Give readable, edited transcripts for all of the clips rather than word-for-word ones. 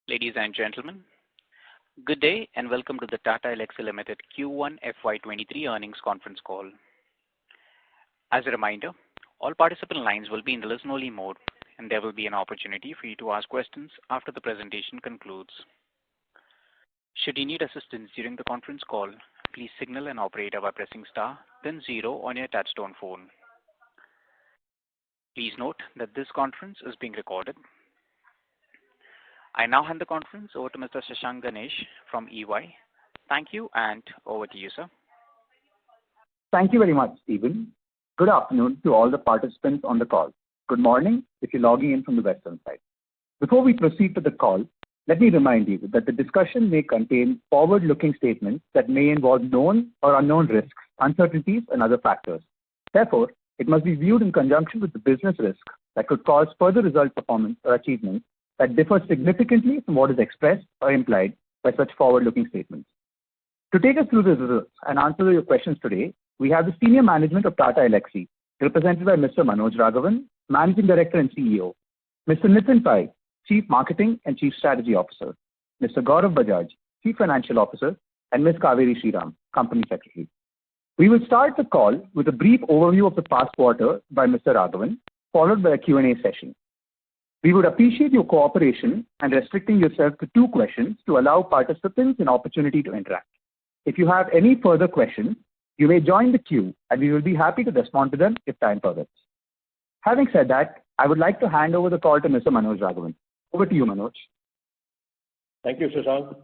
Ladies and gentlemen, good day and welcome to the Tata Elxsi Limited Q1 FY23 earnings conference call. As a reminder, all participant lines will be in the listen-only mode, and there will be an opportunity for you to ask questions after the presentation concludes. Should you need assistance during the conference call, please signal an operator by pressing star, then 0 on your touchtone phone. Please note that this conference is being recorded. I now hand the conference over to Mr. Shashank Ganesh from EY. Thank you, and over to you, sir. Thank you very much, Stephen. Good afternoon to all the participants on the call. Good morning if you're logging in from the western side. Before we proceed to the call, let me remind you that the discussion may contain forward-looking statements that may involve known or unknown risks, uncertainties, and other factors. Therefore, it must be viewed in conjunction with the business risk that could cause further result performance or achievements that differ significantly from what is expressed or implied by such forward-looking statements. To take us through the results and answer your questions today, we have the senior management of Tata Elxsi, represented by Mr. Manoj Raghavan, Managing Director and CEO, Mr. Nitin Pai, Chief Marketing and Chief Strategy Officer, Mr. Gaurav Bajaj, Chief Financial Officer, and Ms. Kaveri Sriram, Company Secretary. We will start the call with a brief overview of the past quarter by Mr. Raghavan, followed by a Q&A session. We would appreciate your cooperation and restricting yourself to 2 questions to allow participants an opportunity to interact. If you have any further questions, you may join the queue and we will be happy to respond to them if time permits. Having said that, I would like to hand over the call to Mr. Manoj Raghavan. Over to you, Manoj. Thank you, Shashank.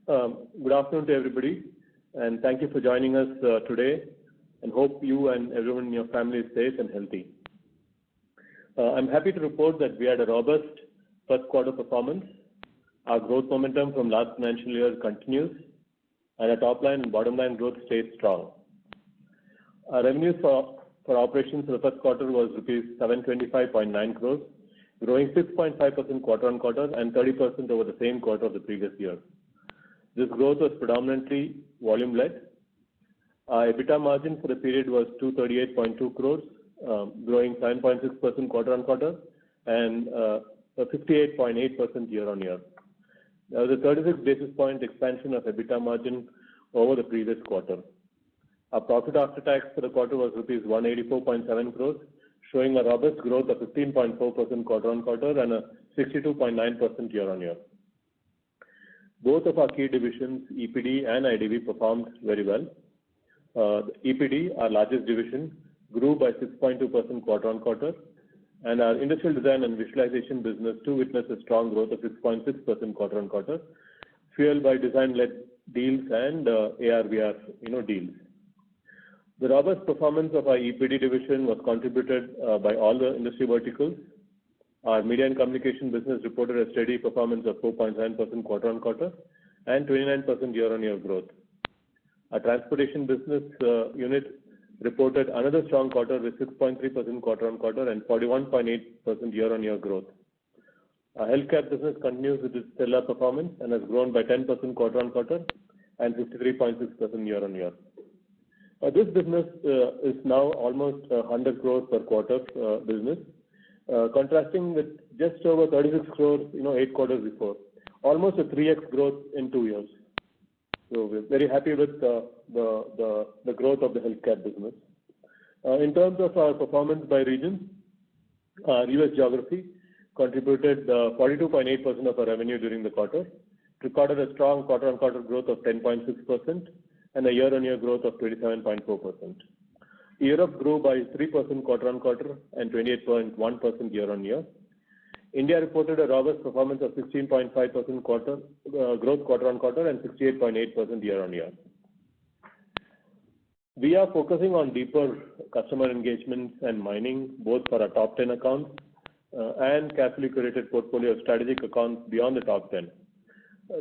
Good afternoon to everybody, and thank you for joining us today, and hope you and everyone in your family is safe and healthy. I'm happy to report that we had a robust first quarter performance. Our growth momentum from last financial year continues, and our top line and bottom line growth stays strong. Our revenues for operations for the first quarter was rupees 725.9 crores, growing 6.5% quarter on quarter and 30% over the same quarter of the previous year. This growth was predominantly volume-led. Our EBITDA margin for the period was 238.2 crores, growing 7.6% quarter on quarter and 58.8% year on year. There was a 36 basis point expansion of EBITDA margin over the previous quarter. Our profit after tax for the quarter was rupees 184.7 crores, showing a robust growth of 15.4% quarter on quarter and a 62.9% year on year. Both of our key divisions, EPD and IDV, performed very well. The EPD, our largest division, grew by 6.2% quarter on quarter, and our industrial design and visualization business too witnessed a strong growth of 6.6% quarter on quarter, fueled by design-led deals and AR/VR deals. The robust performance of our EPD division was contributed by all the industry verticals. Our media and communication business reported a steady performance of 4.9% quarter on quarter and 29% year on year growth. Our transportation business unit reported another strong quarter with 6.3% quarter on quarter and 41.8% year on year growth. Our healthcare business continues with its stellar performance and has grown by 10% quarter on quarter and 53.6% year on year. This business is now almost 100 crores per quarter business, contrasting with just over 36 crores 8 quarters before, almost a 3x growth in 2 years. So we're very happy with the growth of the healthcare business. In terms of our performance by region, our US geography contributed 42.8% of our revenue during the quarter, recorded a strong quarter on quarter growth of 10.6% and a year on year growth of 27.4%. Europe grew by 3% quarter on quarter and 28.1% year on year. India reported a robust performance of 16.5% growth quarter on quarter and 68.8% year on year. We are focusing on deeper customer engagements and mining, both for our top 10 accounts and carefully curated portfolio of strategic accounts beyond the top 10.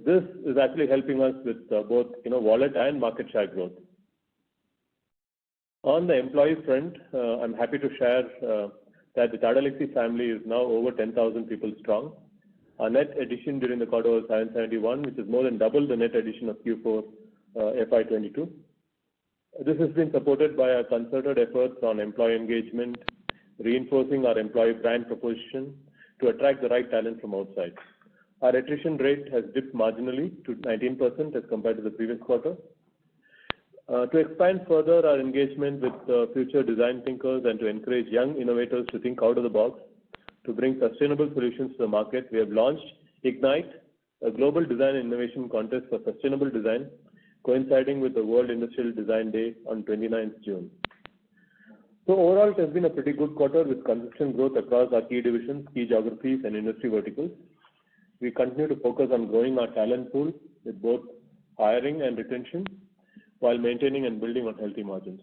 This is actually helping us with both wallet and market share growth. On the employee front, I'm happy to share that the Tata Elxsi family is now over 10,000 people strong. Our net addition during the quarter was 771, which is more than double the net addition of Q4 FY22. This has been supported by our concerted efforts on employee engagement, reinforcing our employee brand proposition to attract the right talent from outside. Our attrition rate has dipped marginally to 19% as compared to the previous quarter. To expand further our engagement with future design thinkers and to encourage young innovators to think out of the box, to bring sustainable solutions to the market, we have launched Ignite, a global design and innovation contest for sustainable design, coinciding with the World Industrial Design Day on 29th June. So overall, it has been a pretty good quarter with consistent growth across our key divisions, key geographies, and industry verticals. We continue to focus on growing our talent pool with both hiring and retention, while maintaining and building on healthy margins.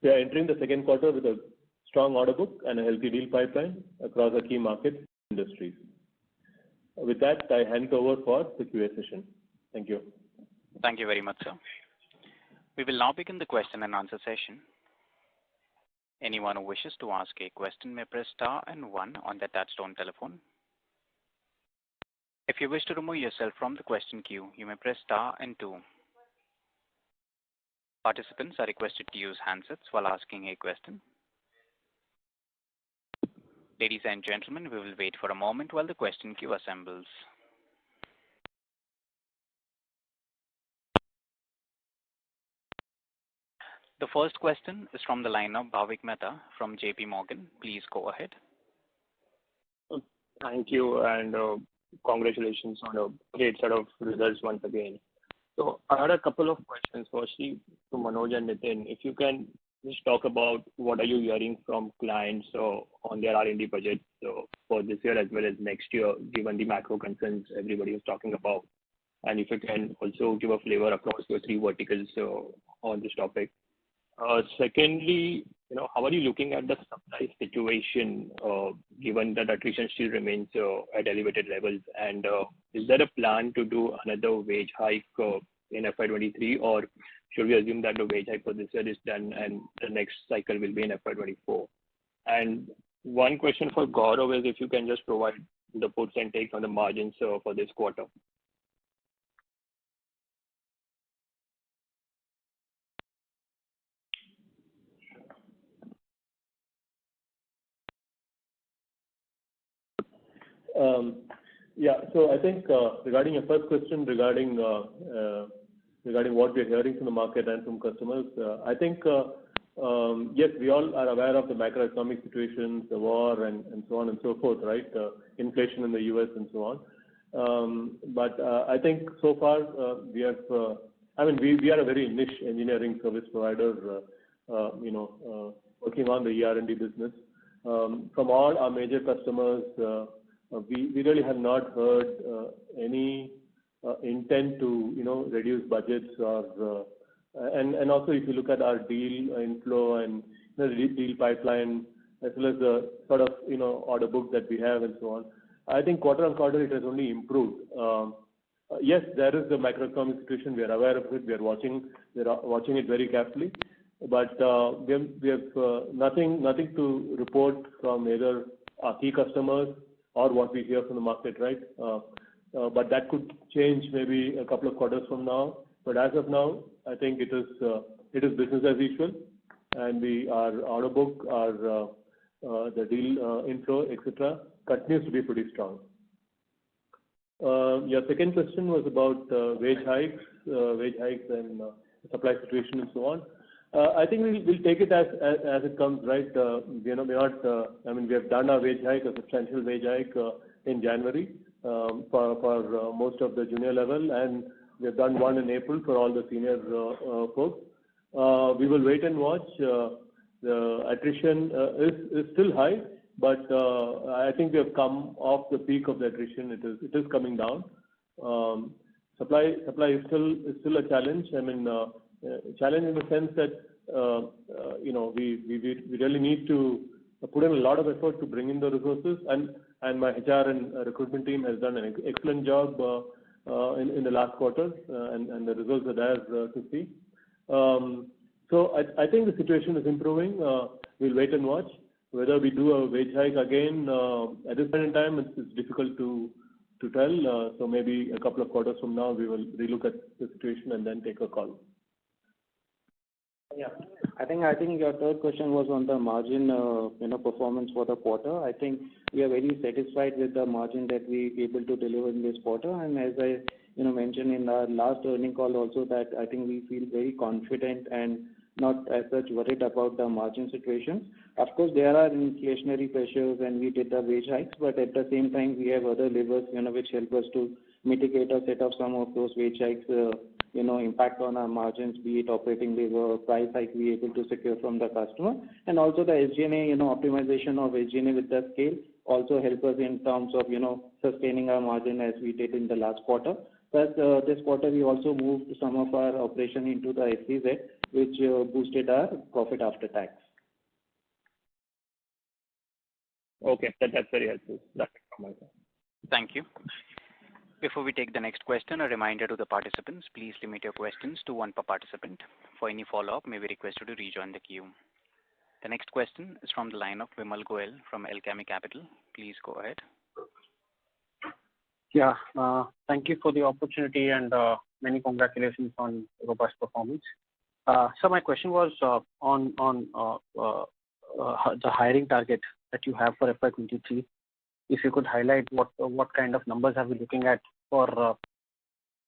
We are entering the second quarter with a strong order book and a healthy deal pipeline across our key markets and industries. With that, I hand it over for the QA session. Thank you. Thank you very much, sir. We will now begin the question and answer session. Anyone who wishes to ask a question may press star and one on their touchtone telephone. If you wish to remove yourself from the question queue, you may press star and two. Participants are requested to use handsets while asking a question. Ladies and gentlemen, we will wait for a moment while the question queue assembles. The first question is from the line of Bhavik Mehta from JP Morgan. Please go ahead. Thank you, and congratulations on a great set of results once again. So I had a couple of questions. Firstly, to Manoj and Nitin, if you can just talk about what are you hearing from clients on their R&D budget for this year as well as next year, given the macro concerns everybody is talking about. And if you can also give a flavor across your three verticals on this topic. Secondly, how are you looking at the supply situation given that attrition still remains at elevated levels? And is there a plan to do another wage hike in FY23, or should we assume that the wage hike for this year is done and the next cycle will be in FY24? And one question for Gaurav is if you can just provide the puts and takes on the margins for this quarter. So I think regarding your first question regarding what we are hearing from the market and from customers, I think yes, we all are aware of the macroeconomic situations, the war, and so on and so forth, right? Inflation in the US and so on. But I think so far we have, we are a very niche engineering service provider, working on the ER&D business. From all our major customers, we really have not heard any intent to reduce budgets or and also if you look at our deal inflow and the deal pipeline as well as the sort of order book that we have and so on, I think quarter on quarter it has only improved. Yes, there is the macroeconomic situation. We are aware of it. We are watching it very carefully. But we have nothing to report from either our key customers or what we hear from the market, right? But that could change maybe a couple of quarters from now. But as of now, I think it is business as usual, and our order book, the deal inflow, etc., continues to be pretty strong. Your second question was about wage hikes and supply situation and so on. I think we'll take it as it comes, right? We have done our wage hike, a substantial wage hike in January for most of the junior level, and we have done one in April for all the senior folks. We will wait and watch. The attrition is still high, but I think we have come off the peak of the attrition. It is coming down. Supply is still a challenge. Challenge in the sense that we really need to put in a lot of effort to bring in the resources, and my HR and recruitment team has done an excellent job in the last quarter, and the results are there to see. So I think the situation is improving. We'll wait and watch. Whether we do a wage hike again at this point in time, it's difficult to tell. So maybe a couple of quarters from now, we will relook at the situation and then take a call. Yeah. I think your third question was on the margin, performance for the quarter. I think we are very satisfied with the margin that we able to deliver in this quarter. And as I, mentioned in our last earnings call also, that I think we feel very confident and not as such worried about the margin situation. Of course, there are inflationary pressures and we did the wage hikes, but at the same time, we have other levers, which help us to mitigate or set off some of those wage hikes, impact on our margins, be it operating lever, price hike we able to secure from the customer. And also the SG&A, optimization of SG&A with the scale also help us in terms of, sustaining our margin as we did in the last quarter. Plus, this quarter we also moved some of our operation into the SEZ, which boosted our profit after tax. Okay, that's very helpful. That's it from my side. Thank you. Before we take the next question, a reminder to the participants, please limit your questions to one per participant. For any follow-up, may we request you to rejoin the queue. The next question is from the line of Vimal Goel from Alchemy Capital. Please go ahead. Yeah, thank you for the opportunity and many congratulations on robust performance. So my question was on the hiring target that you have for FY23. If you could highlight what kind of numbers are we looking at for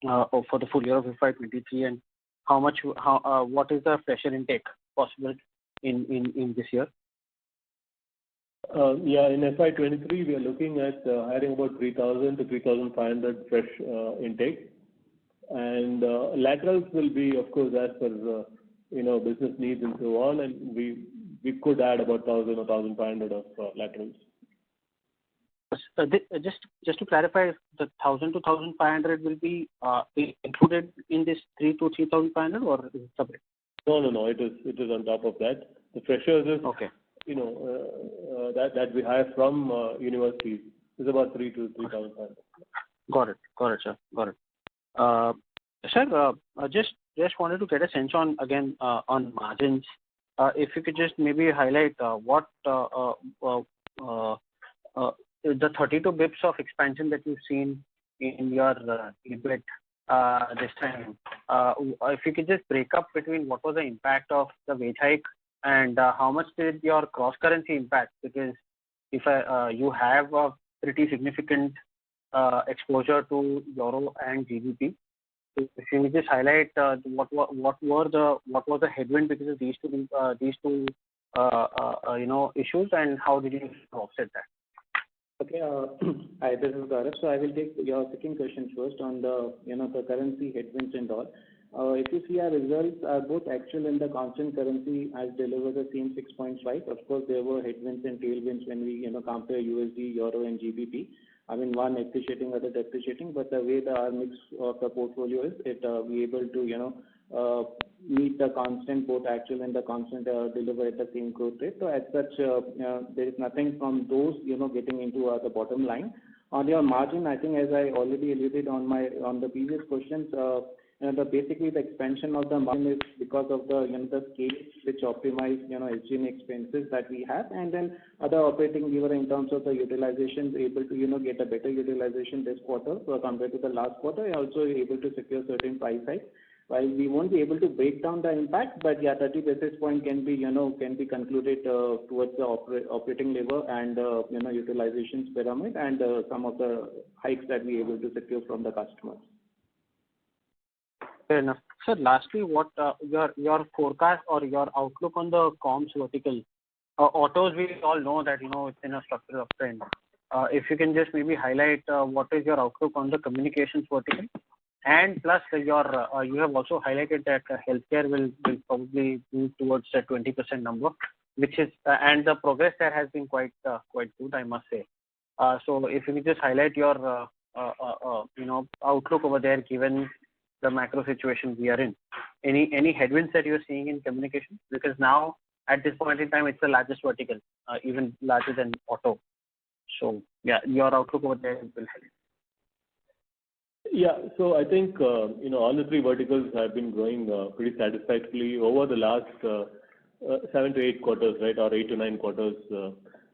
the full year of FY23, and what is the fresher intake possible in this year? In FY23 we are looking at hiring about 3,000 to 3,500 fresh intake, and laterals will be, of course, as per business needs and so on, and we could add about 1,000 or 1,500 of laterals. Just to clarify, the 1,000 to 1,500 will be included in this 3 to 3,500, or is it separate? No. It is on top of that. The freshers is okay. That we hire from universities is about 3 to 3,500. Got it, sir. Got it. Sir, just wanted to get a sense on margins. If you could just maybe highlight what the 32 bips of expansion that you've seen in your EBIT this time. If you could just break up between what was the impact of the wage hike and how much did your cross currency impact? Because if you have a pretty significant exposure to euro and GBP, if you could just highlight what was the headwind because of these two issues, and how did you offset that? Okay, hi, this is Gaurav. So I will take your second question first on the the currency headwinds and all. If you see our results, both actual and the constant currency has delivered the same 6.5. Of course, there were headwinds and tailwinds when we compare USD, Euro, and GBP. I mean, one appreciating, other depreciating, but the way our mix of the portfolio is, we able to meet the constant, both actual and the constant deliver at the same growth rate. So as such, there is nothing from those getting into the bottom line. On your margin, I think as I already alluded on the previous questions, basically the expansion of the margin is because of the the scale which optimize SG&A expenses that we have, and then other operating lever in terms of the utilization able to get a better utilization this quarter compared to the last quarter, and also able to secure certain price hikes. While we won't be able to break down the impact, but yeah, 30 basis point can be concluded towards the operating lever and utilizations pyramid, and some of the hikes that we able to secure from the customers. Fair enough. Sir, lastly, what your forecast or your outlook on the comms vertical? Autos, we all know that it's in a structural uptrend. If you can just maybe highlight what is your outlook on the communications vertical, and plus you have also highlighted that healthcare will probably move towards a 20% number, which is and the progress there has been quite good, I must say. So if you could just highlight your outlook over there, given the macro situation we are in. Any headwinds that you're seeing in communication? Because now at this point in time it's the largest vertical, even larger than auto. So yeah, your outlook over there will help. Yeah, so I think all the three verticals have been growing pretty satisfactorily over the last 7 to 8 quarters, right, or 8 to 9 quarters.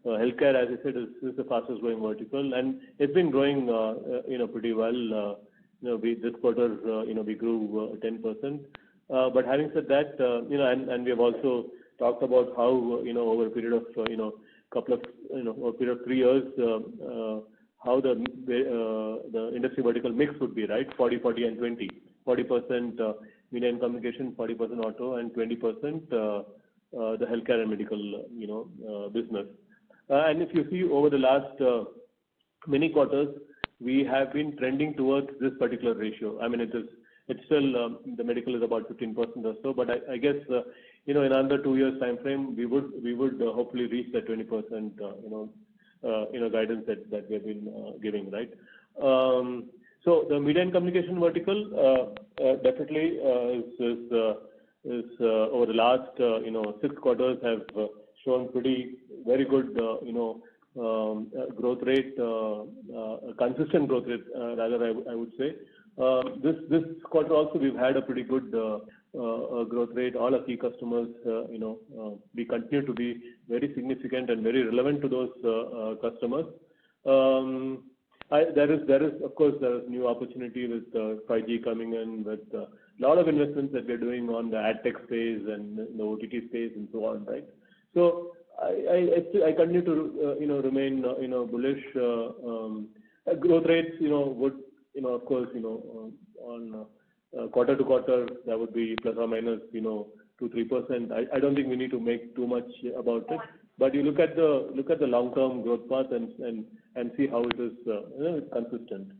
Healthcare, as I said, is the fastest growing vertical, and it's been growing pretty well. This quarter we grew 10%. But having said that, and we have also talked about how, over a period of, over a period of 3 years, how the industry vertical mix would be, right? 40, 40, and 20. 40% media and communication, 40% auto, and 20% the healthcare and medical, business. And if you see over the last many quarters, we have been trending towards this particular ratio. I mean, it's still the medical is about 15% or so, but I guess in under 2 years time frame, we would hopefully reach that 20% guidance that we have been giving, right? So the media and communication vertical definitely is over the last 6 quarters have shown very good growth rate, consistent growth rate rather I would say. This quarter also we've had a pretty good growth rate. All our key customers, we continue to be very significant and very relevant to those customers. There is of course new opportunity with 5G coming in, with a lot of investments that we're doing on the ad tech space and the OTT space and so on, right? So I continue to remain bullish. Growth rates would of course on quarter to quarter that would be plus or minus 2-3%. I don't think we need to make too much about it. But you look at the long-term growth path and see how it is consistent.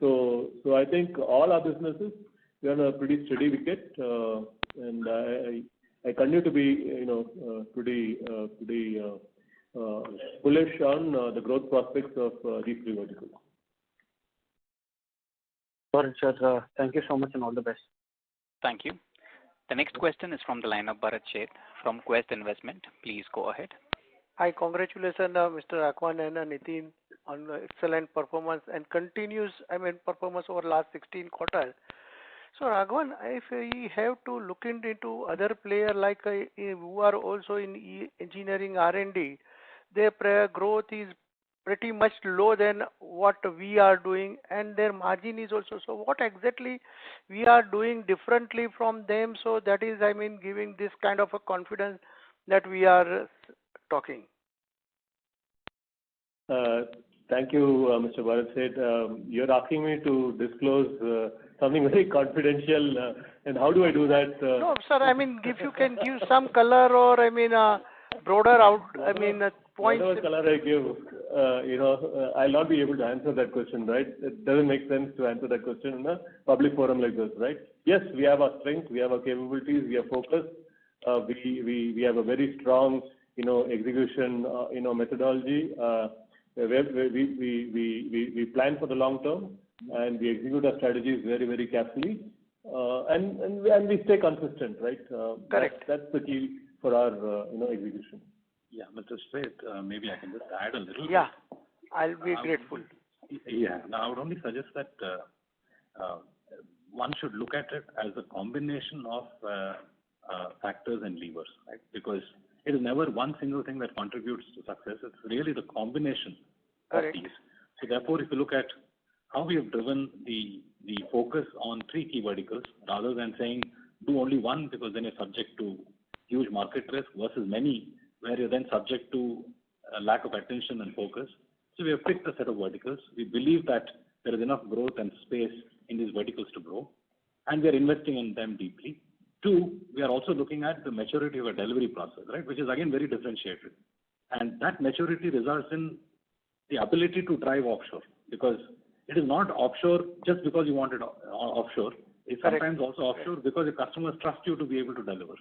So I think all our businesses, we are on a pretty steady wicket, and I continue to be pretty bullish on the growth prospects of these 3 verticals. Sorry, sir. Thank you so much and all the best. Thank you. The next question is from the line of Bharat Sheth from Quest Investment. Please go ahead. Hi, congratulations, Mr. Raghavan and Nitin, on excellent performance and continuous, performance over last 16 quarters. So, Raghavan, if we have to look into other players like who are also in engineering R&D, their growth is pretty much low than what we are doing, and their margin is also. So, what exactly we are doing differently from them? So that is, giving this kind of a confidence that we are talking. Thank you, Mr. Bharat Sheth. You're asking me to disclose something very confidential, and how do I do that? No, sir. If you can give some color or broader out. Points. Whatever color I give, I'll not be able to answer that question, right? It doesn't make sense to answer that question in a public forum like this, right? Yes, we have our strength, we have our capabilities, we are focused. We have a very strong, execution, methodology. Where we plan for the long term and we execute our strategies very, very carefully, and we stay consistent, right? Correct. That's the key for our, execution. Yeah, Mr. Sheth, maybe I can just add a little. Yeah, I'll be grateful. Yeah, now I would only suggest that one should look at it as a combination of factors and levers, right? Because it is never one single thing that contributes to success. It's really the combination of these. So therefore, if you look at how we have driven the focus on 3 key verticals, rather than saying do only one because then you're subject to huge market risk versus many where you're then subject to a lack of attention and focus. So we have picked a set of verticals. We believe that there is enough growth and space in these verticals to grow, and we are investing in them deeply. 2, we are also looking at the maturity of a delivery process, right, which is again very differentiated. And that maturity results in the ability to drive offshore, because it is not offshore just because you want it offshore. It's sometimes also offshore because the customers trust you to be able to deliver.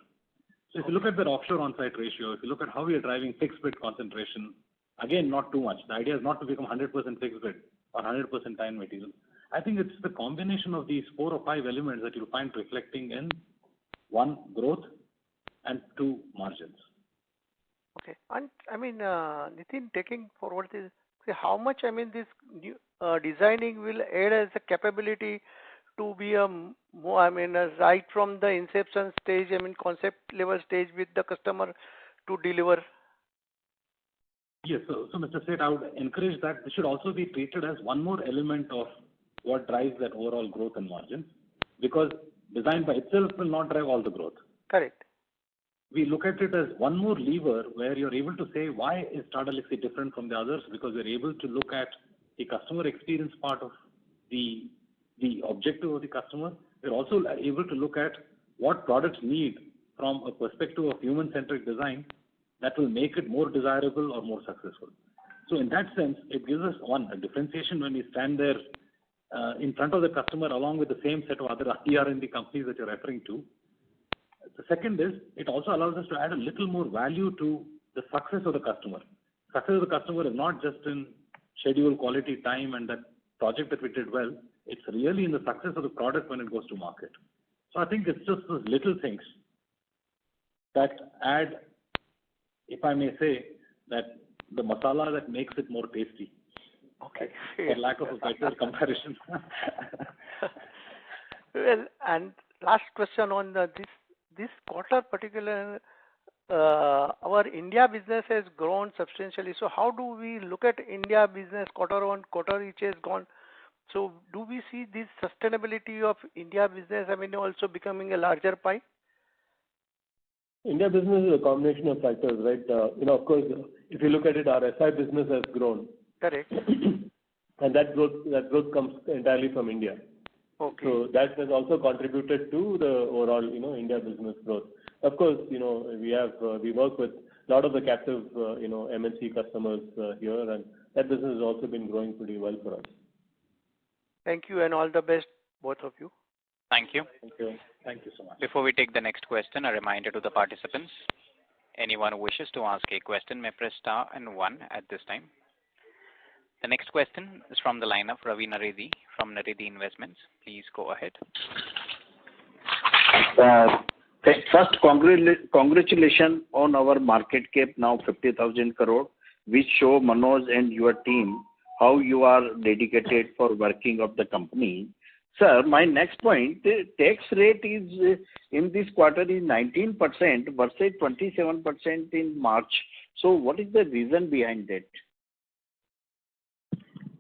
So if you look at that offshore on-site ratio, if you look at how we are driving fixed bid concentration, again, not too much. The idea is not to become 100% fixed bid or 100% time material. I think it's the combination of these 4 or 5 elements that you'll find reflecting in 1, growth, and 2, margins. Okay. And Nitin, taking forward this, how much this new designing will add as a capability to be a more, right from the inception stage, concept level stage with the customer to deliver. Yes, so Mr. Sheth, I would encourage that this should also be treated as one more element of what drives that overall growth and margins, because design by itself will not drive all the growth. Correct. We look at it as one more lever where you're able to say, why is Tata Elxsi different from the others? Because we're able to look at the customer experience part of the objective of the customer. We're also able to look at what products need from a perspective of human-centric design that will make it more desirable or more successful. So in that sense, it gives us a differentiation when we stand there in front of the customer along with the same set of other ER&D companies that you're referring to. The second is, it also allows us to add a little more value to the success of the customer. Success of the customer is not just in schedule, quality, time, and that project that we did well. It's really in the success of the product when it goes to market. So I think it's just those little things that add, if I may say, that the masala that makes it more tasty. Okay. For lack of a better comparison. Well, and last question on this quarter particular, our India business has grown substantially. So how do we look at India business quarter on quarter, which has gone? So do we see this sustainability of India business, also becoming a larger pie? India business is a combination of factors, right? Of course, if you look at it, our SI business has grown. Correct. And that growth comes entirely from India. Okay. So that has also contributed to the overall, India business growth. Of course, we work with a lot of the captive, MNC customers here, and that business has also been growing pretty well for us. Thank you, and all the best, both of you. Thank you. Thank you. Thank you so much. Before we take the next question, a reminder to the participants. Anyone who wishes to ask a question may press star and 1 at this time. The next question is from the line of Ravi Naredi from Naredi Investments. Please go ahead. First, congratulations on our market cap now 50,000 crore, which show Manoj and your team how you are dedicated for working of the company. Sir, my next point, the tax rate is in this quarter is 19% versus 27% in March. So what is the reason behind that?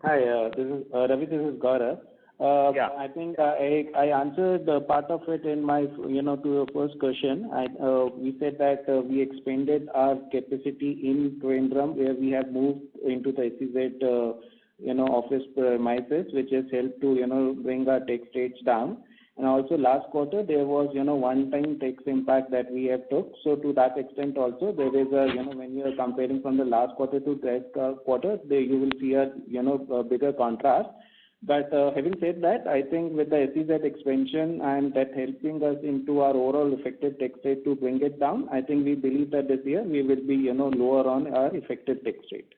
Hi, this is Ravi. This is Gaurav. Yeah. I think I answered part of it in my, to your first question. We said that we expanded our capacity in Trivandrum, where we have moved into the SEZ, office premises, which has helped to, bring our tax rates down. And also last quarter, there was, one-time tax impact that we have took. So to that extent also, there is a, when you are comparing from the last quarter to this quarter, you will see a bigger contrast. But having said that, I think with the SEZ expansion and that helping us into our overall effective tax rate to bring it down, I think we believe that this year we will be, lower on our effective tax rate.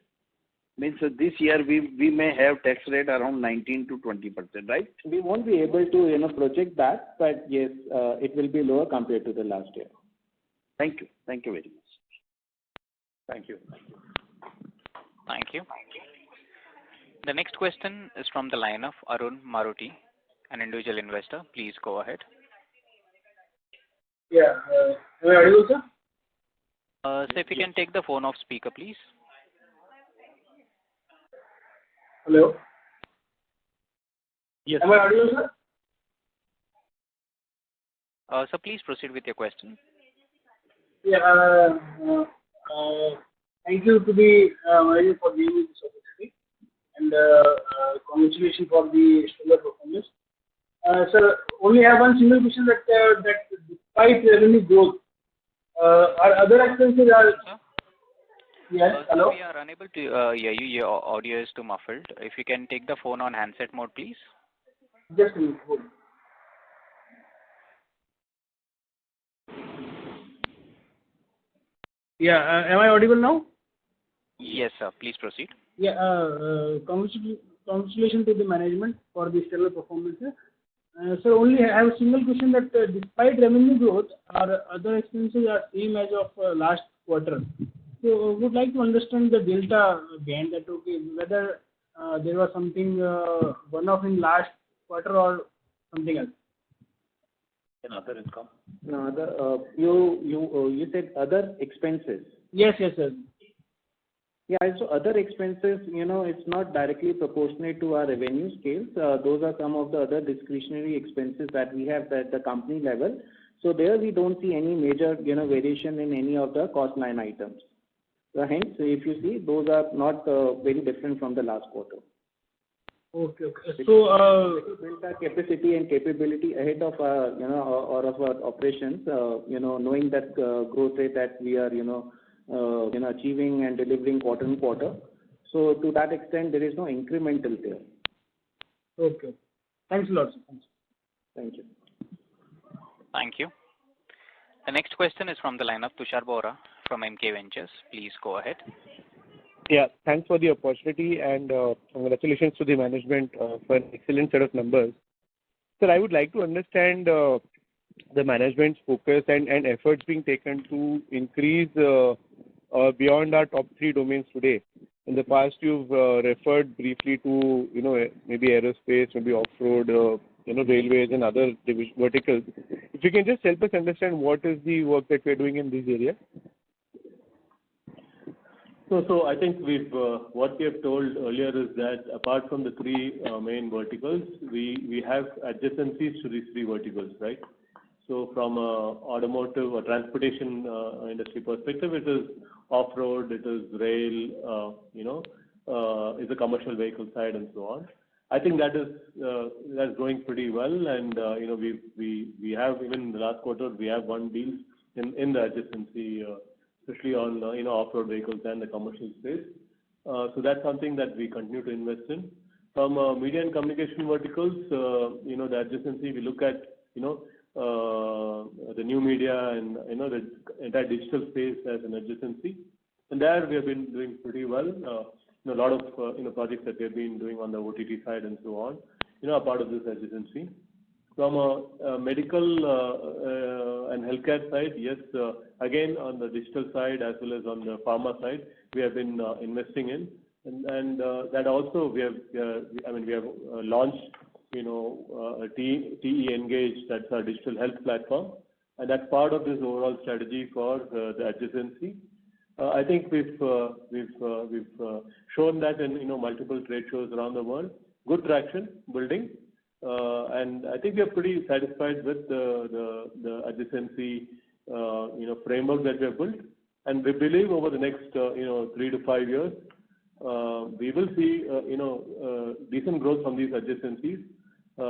Means this year we may have tax rate around 19 to 20%, right? We won't be able to, project that, but yes, it will be lower compared to the last year. Thank you. Thank you very much. Thank you. Thank you. The next question is from the line of Arun Maruti, an individual investor. Please go ahead. Yeah. Am I audible, sir? So if you can take the phone off speaker, please. Hello? Yes. Am I audible, sir? So please proceed with your question. Yeah. Thank you to the manager for giving me this opportunity, and congratulations for the stellar performance. Sir, only have one single question that despite revenue growth, our other expenses are. Yes, hello? We are unable to hear you. Your audio is too muffled. If you can take the phone on handset mode, please. Just a minute. Hold on. Yeah, am I audible now? Yes, sir. Please proceed. Yeah, congratulations to the management for the stellar performance. Sir, only I have a single question that despite revenue growth, our other expenses are same as of last quarter. So would like to understand the delta behind that, okay, whether there was something one-off in last quarter or something else. In other income? No, you said other expenses. Yes, sir. Yeah, so other expenses, it's not directly proportionate to our revenue scales. Those are some of the other discretionary expenses that we have at the company level. So there we don't see any major, variation in any of the cost line items. So hence, if you see, those are not very different from the last quarter. Okay. So, to build our capacity and capability ahead of our, or of our operations, knowing that growth rate that we are, achieving and delivering quarter on quarter. So to that extent, there is no incremental there. Okay. Thanks a lot, sir. Thank you. Thank you. The next question is from the line of Tushar Bohra from MK Ventures. Please go ahead. Yeah, thanks for the opportunity and congratulations to the management for an excellent set of numbers. Sir, I would like to understand the management's focus and efforts being taken to increase beyond our top 3 domains today. In the past, you've referred briefly to, maybe aerospace, maybe off-road, railways and other verticals. If you can just help us understand what is the work that we're doing in these areas. So I think what we have told earlier is that apart from the 3 main verticals, we have adjacencies to these 3 verticals, right? So from a automotive or transportation industry perspective, it is off-road, it is rail, is the commercial vehicle side and so on. I think that's going pretty well, and we have, even in the last quarter, we have won deals in the adjacency, especially on off-road vehicles and the commercial space. So that's something that we continue to invest in. From media and communication verticals, the adjacency, we look at the new media and the entire digital space as an adjacency, and there we have been doing pretty well. A lot of projects that we have been doing on the OTT side and so on, are part of this adjacency. From a medical and healthcare side, yes, again on the digital side as well as on the pharma side, we have been investing in, and that also we have launched TE Engage, that's our digital health platform, and that's part of this overall strategy for the adjacency. I think we've shown that in multiple trade shows around the world. Good traction building, and I think we are pretty satisfied with the adjacency framework that we have built, and we believe over the next 3 to 5 years we will see decent growth from these adjacencies,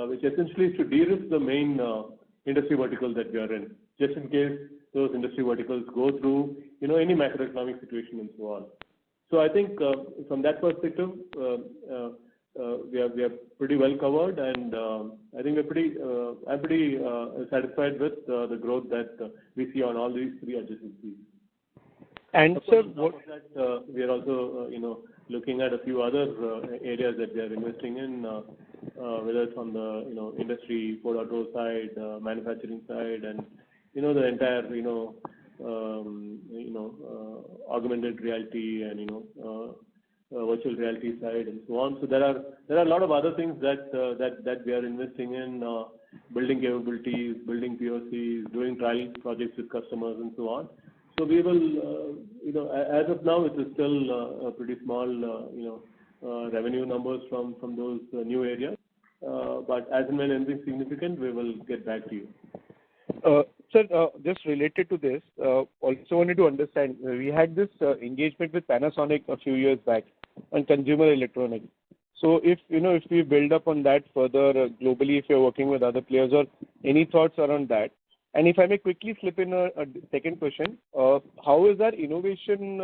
which essentially is to de-risk the main industry vertical that we are in, just in case those industry verticals go through any macroeconomic situation and so on. So I think from that perspective, we are pretty well covered, and I think I'm pretty satisfied with the growth that we see on all these 3 adjacencies. And so, we are also looking at a few other areas that we are investing in, whether it's on the industry 4.0 side, manufacturing side, and the entire augmented reality and virtual reality side and so on. So there are a lot of other things that we are investing in, building capabilities, building POCs, doing trial projects with customers and so on. So we will, as of now, it is still a pretty small, revenue numbers from those new areas. But as and when anything significant, we will get back to you. Sir, just related to this, also wanted to understand, we had this engagement with Panasonic a few years back on consumer electronics. So if we build up on that further globally, if you're working with other players, or any thoughts around that. And if I may quickly slip in a second question, how is our innovation,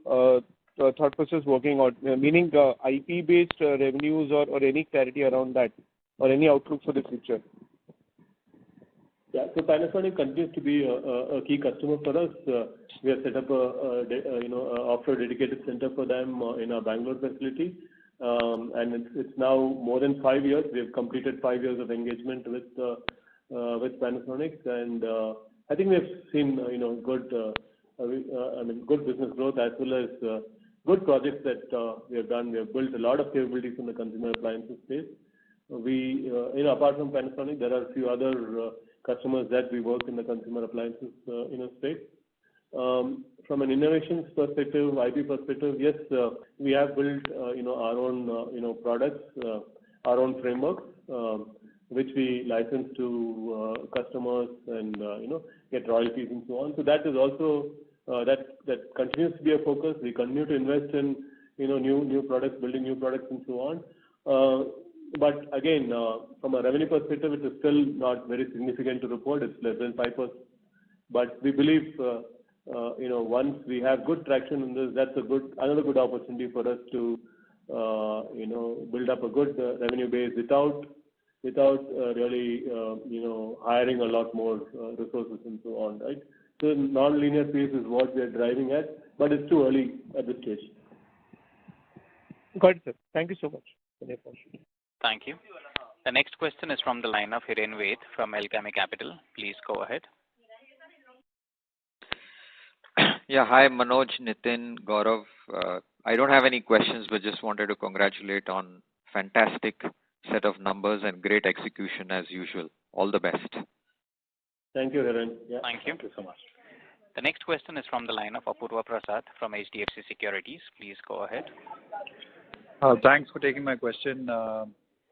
thought process working out? Meaning IP-based revenues or any clarity around that, or any outlook for the future? Yeah, so Panasonic continues to be a key customer for us. We have set up a offshore dedicated center for them in our Bangalore facility, and it's now more than 5 years. We have completed 5 years of engagement with Panasonic, and I think we have seen good business growth as well as good projects that we have done. We have built a lot of capabilities in the consumer appliances space. We apart from Panasonic, there are a few other customers that we work in the consumer appliances space. From an innovations perspective, IP perspective, yes, we have built, our own, products, our own frameworks, which we license to customers and, get royalties and so on. So that is also, that continues to be a focus. We continue to invest in, new products, building new products and so on. But again, from a revenue perspective, it is still not very significant to report. It's less than 5%. But we believe, once we have good traction in this, that's another good opportunity for us to, build up a good revenue base without really, hiring a lot more resources and so on, right? So non-linear pace is what we are driving at, but it's too early at this stage. Got it, sir. Thank you so much for the opportunity. Thank you. The next question is from the line of Hiren Ved from Alchemy Capital. Please go ahead. Yeah, hi Manoj, Nitin, Gaurav. I don't have any questions, but just wanted to congratulate on fantastic set of numbers and great execution as usual. All the best. Thank you, Hiren. Yeah, Thank you. Thank you so much. The next question is from the line of Apurva Prasad from HDFC Securities. Please go ahead. Thanks for taking my question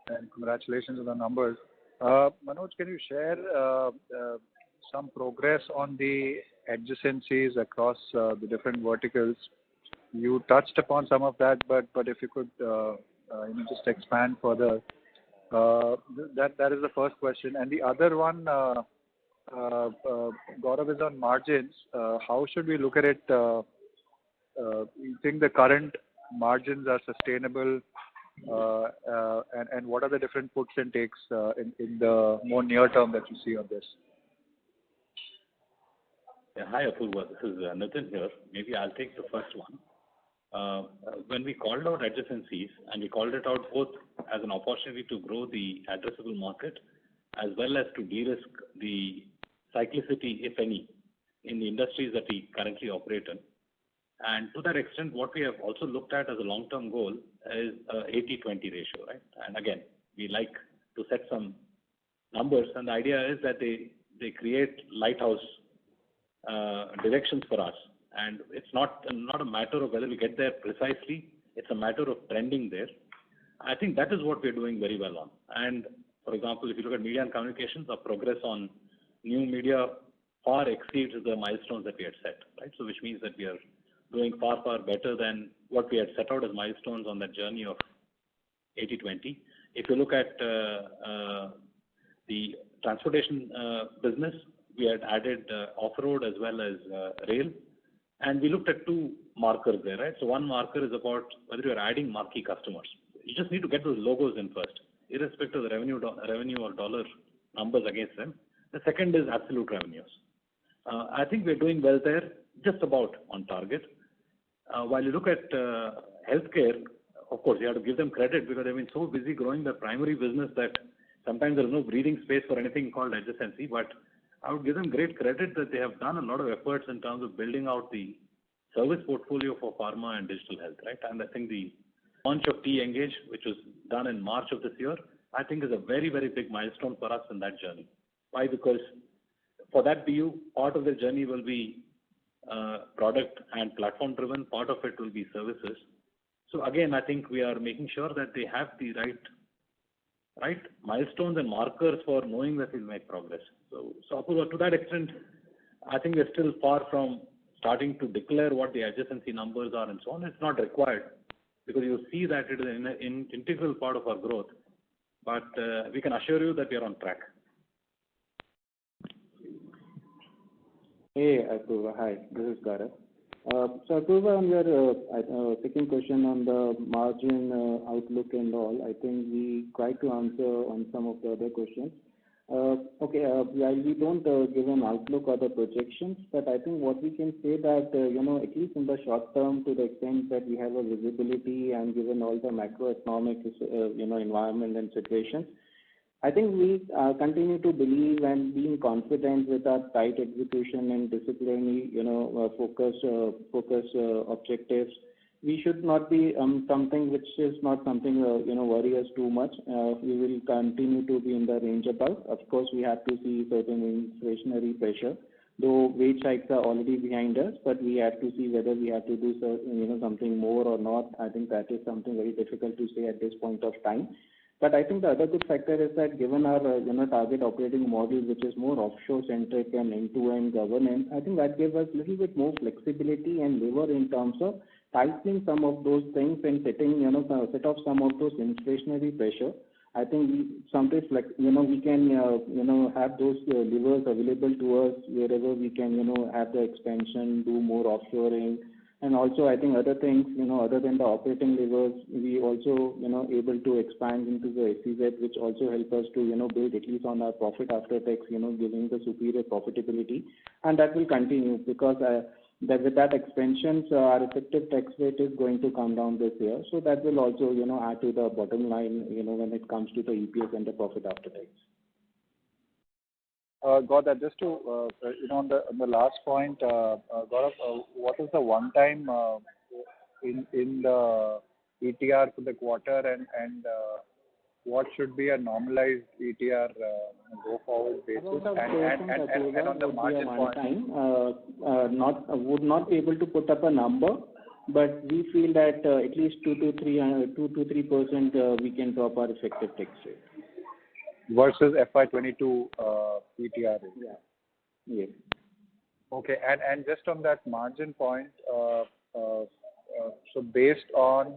and congratulations on the numbers. Manoj, can you share some progress on the adjacencies across the different verticals? You touched upon some of that, but if you could just expand further. That is the first question. And the other one, Gaurav, is on margins. How should we look at it? You think the current margins are sustainable, and what are the different puts and takes in the more near term that you see on this? Yeah, hi Apurva, this is Nitin here. Maybe I'll take the first one. When we called out adjacencies, and we called it out both as an opportunity to grow the addressable market as well as to de-risk the cyclicity, if any, in the industries that we currently operate in. And to that extent, what we have also looked at as a long-term goal is a 80-20 ratio, right? And again, we like to set some numbers, and the idea is that they create lighthouse directions for us. And it's not a matter of whether we get there precisely, it's a matter of trending there. I think that is what we're doing very well on. And for example, if you look at media and communications, our progress on new media far exceeds the milestones that we had set, right? So which means that we are doing far, far better than what we had set out as milestones on that journey of 80-20. If you look at the transportation business, we had added off-road as well as rail. And we looked at two markers there, right? So one marker is about whether you're adding marquee customers. You just need to get those logos in first, irrespective of the revenue or dollar numbers against them. The second is absolute revenues. I think we're doing well there, just about on target. While you look at healthcare, of course, you have to give them credit because they've been so busy growing their primary business that sometimes there's no breathing space for anything called adjacency. But I would give them great credit that they have done a lot of efforts in terms of building out the service portfolio for pharma and digital health, right? And I think the launch of TEngage, which was done in March of this year, I think is a very, very big milestone for us in that journey. Why? Because for that BU, part of the journey will be product and platform driven, part of it will be services. So again, I think we are making sure that they have the right milestones and markers for knowing that we'll make progress. So to that extent, I think we're still far from starting to declare what the adjacency numbers are and so on. It's not required because you see that it is an integral part of our growth. But we can assure you that we are on track. Hey, Apurva. Hi, this is Gaurav. So Apurva, on your second question on the margin outlook and all, I think we tried to answer on some of the other questions. While we don't give an outlook or the projections, but I think what we can say that, at least in the short term, to the extent that we have a visibility and given all the macroeconomic, environment and situations, I think we continue to believe and being confident with our tight execution and disciplinary, focus objectives. We should not be something which is not something, worry us too much. We will continue to be in the range above. Of course, we have to see certain inflationary pressure. though wage hikes are already behind us, but we have to see whether we have to do something more or not. I think that is something very difficult to say at this point of time. But I think the other good factor is that given our target operating model, which is more offshore-centric and end-to-end governance, I think that gives us a little bit more flexibility and lever in terms of tightening some of those things and set off some of those inflationary pressure. I think we can have those levers available to us wherever we can have the expansion, do more offshoring. And also, I think other things, other than the operating levers, we also, able to expand into the SEZ, which also help us to, build at least on our profit after tax, giving the superior profitability. And that will continue because with that expansion, our effective tax rate is going to come down this year. So that will also, add to the bottom line, when it comes to the EPS and the profit after tax. Got that. Just to, on the last point, Gaurav, what is the one-time in the ETR for the quarter and what should be a normalized ETR go forward basis? And on the margin point, would not be able to put up a number, but we feel that at least 2 to 3% we can drop our effective tax rate. Versus FY22 ETR. Yeah. Yes. Okay. And just on that margin point, so based on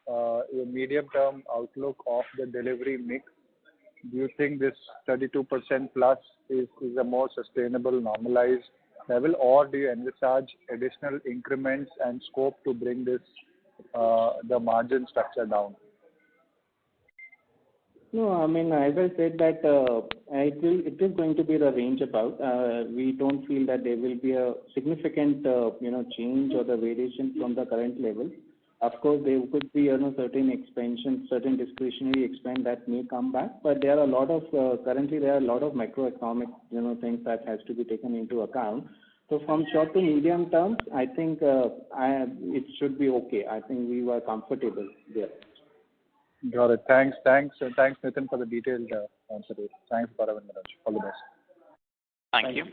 your medium-term outlook of the delivery mix, do you think this 32% plus is a more sustainable, normalized level, or do you envisage additional increments and scope to bring this the margin structure down? No, I mean, as I said that it is going to be the range about. We don't feel that there will be a significant change or the variation from the current level. Of course, there could be certain expansion, certain discretionary expand that may come back, but there are a lot of currently there are a lot of macroeconomic things that has to be taken into account. So from short to medium terms, I think it should be okay. I think we were comfortable there. Got it. Thanks, Nitin, for the detailed answer. Thanks, Gaurav and Manoj. All the best. Thank you.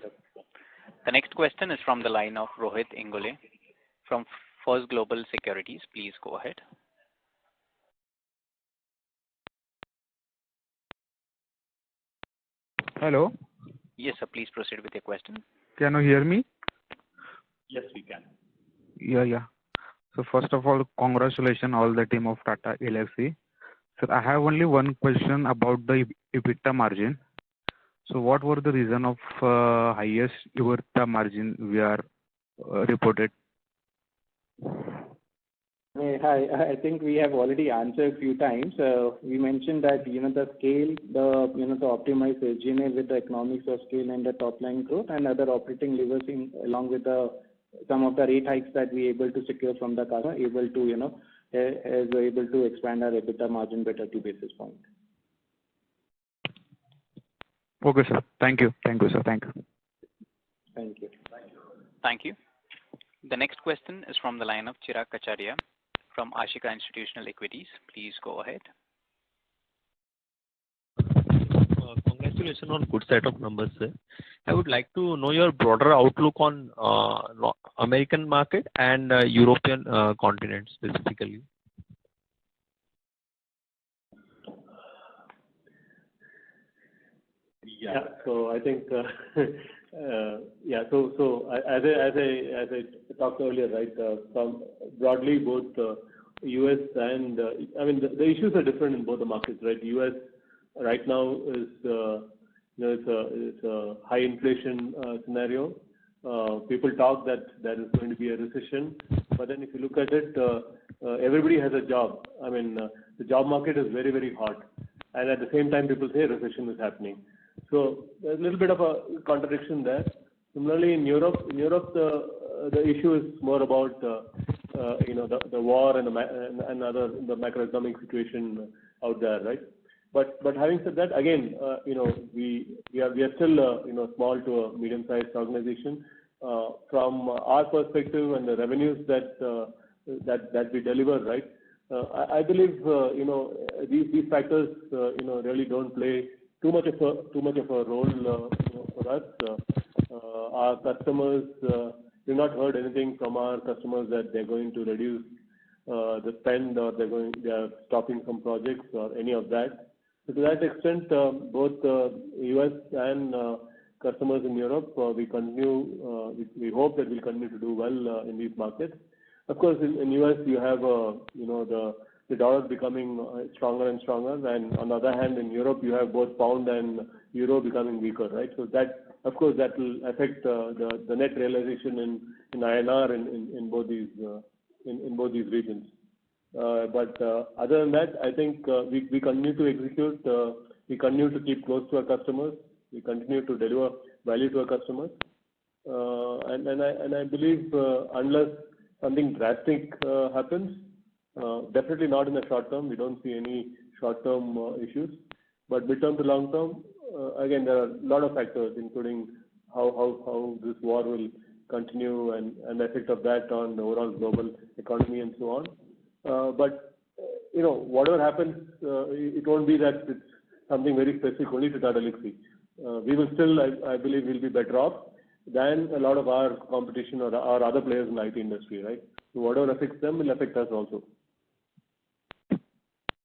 The next question is from the line of Rohit Ingole from First Global Securities. Please go ahead. Hello. Yes, sir. Please proceed with your question. Can you hear me? Yes, we can. Yeah. So first of all, congratulations all the team of Tata Elxsi. So I have only one question about the EBITDA margin. So what were the reason of highest EBITDA margin we are reported? Hi, I think we have already answered a few times. We mentioned that the scale, the optimized SG&A with the economics of scale and the top line growth and other operating levers along with some of the rate hikes that we able to secure from the customer, able to expand our EBITDA margin by 30 basis points. Okay, sir. Thank you, sir. Thank you. Thank you. Thank you. The next question is from the line of Chirag Kacharia from Ashika Institutional Equities. Please go ahead. Congratulations on good set of numbers, sir. I would like to know your broader outlook on American market and European continent specifically. Yeah. So I think So as I talked earlier, right? From broadly both U.S. and the issues are different in both the markets, right? U.S. right now is it's a high inflation scenario. People talk that there is going to be a recession, but then if you look at it, everybody has a job. The job market is very, very hot, and at the same time, people say recession is happening. So there's a little bit of a contradiction there. Similarly, in Europe, the issue is more about the war and the macroeconomic situation out there, right? But having said that, again, we are still a small to a medium-sized organization. From our perspective and the revenues that we deliver, right? I believe these factors really don't play too much of a role for us. Our customers, we've not heard anything from our customers that they're going to reduce the spend or they are stopping some projects or any of that. So to that extent, both US and customers in Europe, we hope that we'll continue to do well in these markets. Of course, in US you have the dollar becoming stronger and stronger, and on the other hand, in Europe you have both pound and euro becoming weaker, right? So that, of course, that will affect the net realization in INR in both these regions. But other than that, I think we continue to execute. We continue to keep close to our customers. We continue to deliver value to our customers. And I believe unless something drastic happens, definitely not in the short term. We don't see any short-term issues. But mid-term to long-term, again, there are a lot of factors, including how this war will continue and the effect of that on the overall global economy and so on. But whatever happens, it won't be that it's something very specific only to Tata Elxsi. We will still, I believe, will be better off than a lot of our competition or other players in the IT industry, right? So whatever affects them will affect us also.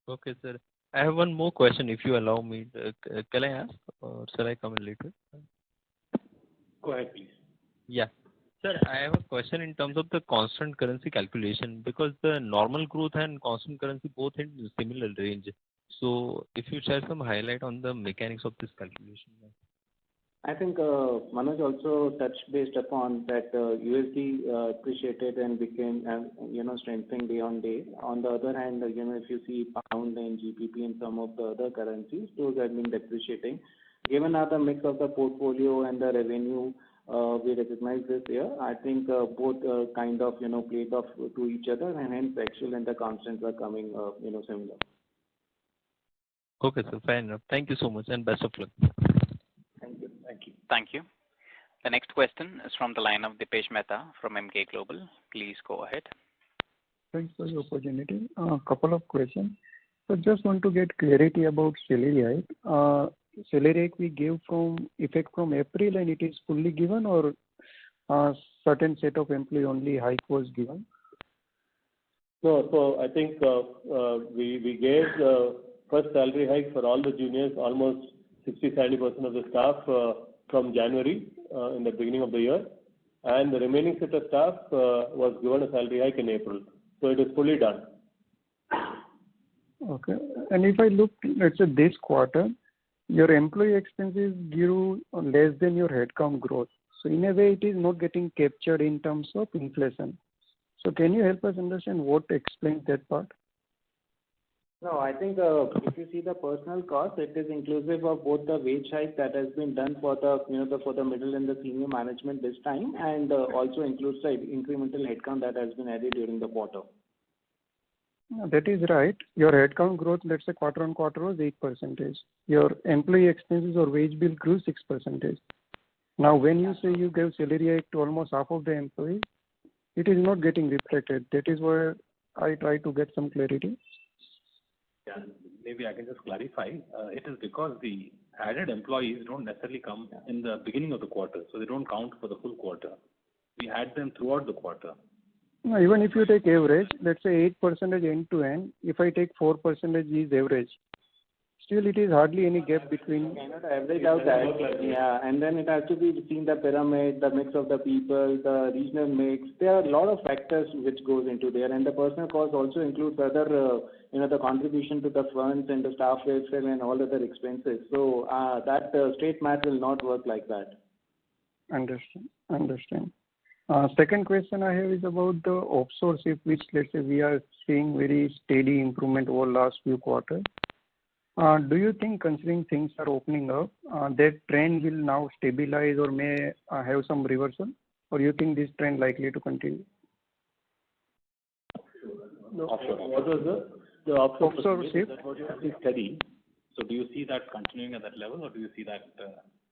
Okay, sir. I have one more question, if you allow me. Can I ask, or shall I come in later? Go ahead, please. Yeah. Sir, I have a question in terms of the constant currency calculation, because the normal growth and constant currency both in similar range. So if you share some highlight on the mechanics of this calculation. I think Manoj also touched based upon that USD appreciated and became strengthening day on day. On the other hand, if you see pound and GBP and some of the other currencies, those have been depreciating. Given the mix of the portfolio and the revenue we recognize this year, I think both kind of played off to each other, and hence actual and the constants are coming similar. Okay, sir. Fair enough. Thank you so much, and best of luck. Thank you. The next question is from the line of Dipesh Mehta from Emkay Global. Please go ahead. Thanks for the opportunity. A couple of questions. So just want to get clarity about salary hike. Salary hike we gave from effect from April, and it is fully given, or certain set of employee only hike was given? No, so I think we gave first salary hike for all the juniors, almost 60-70% of the staff from January in the beginning of the year, and the remaining set of staff was given a salary hike in April. So it is fully done. Okay. And if I look, let's say this quarter, your employee expenses grew less than your headcount growth. So in a way, it is not getting captured in terms of inflation. So can you help us understand what explains that part? No, I think if you see the personal cost, it is inclusive of both the wage hike that has been done for the for the middle and the senior management this time, and also includes the incremental headcount that has been added during the quarter. That is right. Your headcount growth, let's say quarter on quarter, was 8%. Your employee expenses or wage bill grew 6%. Now, when you say you gave salary hike to almost half of the employees, it is not getting reflected. That is where I try to get some clarity. Yeah, maybe I can just clarify. It is because the added employees don't necessarily come in the beginning of the quarter, so they don't count for the full quarter. We add them throughout the quarter. No, even if you take average, let's say 8% end to end, if I take 4% is average, still it is hardly any gap between. Cannot average out that. Yeah, and then it has to be seen the pyramid, the mix of the people, the regional mix. There are a lot of factors which goes into there, and the personal cost also includes other, the contribution to the funds and the staff welfare and all other expenses. So that straight math will not work like that. Understand. Second question I have is about the offshore shift, which let's say we are seeing very steady improvement over last few quarters. Do you think, considering things are opening up, that trend will now stabilize or may have some reversal, or you think this trend likely to continue? No, what was the offshore shift? Is steady. So do you see that continuing at that level, or do you see that?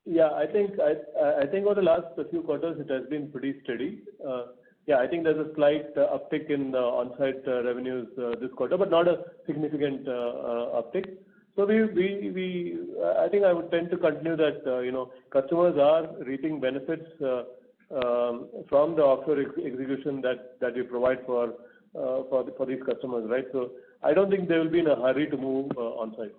Yeah, I think over the last few quarters it has been pretty steady. Yeah, I think there's a slight uptick in the on-site revenues this quarter, but not a significant uptick. So I think I would tend to continue that, customers are reaping benefits from the offshore execution that we provide for these customers, right? So I don't think they will be in a hurry to move on-site.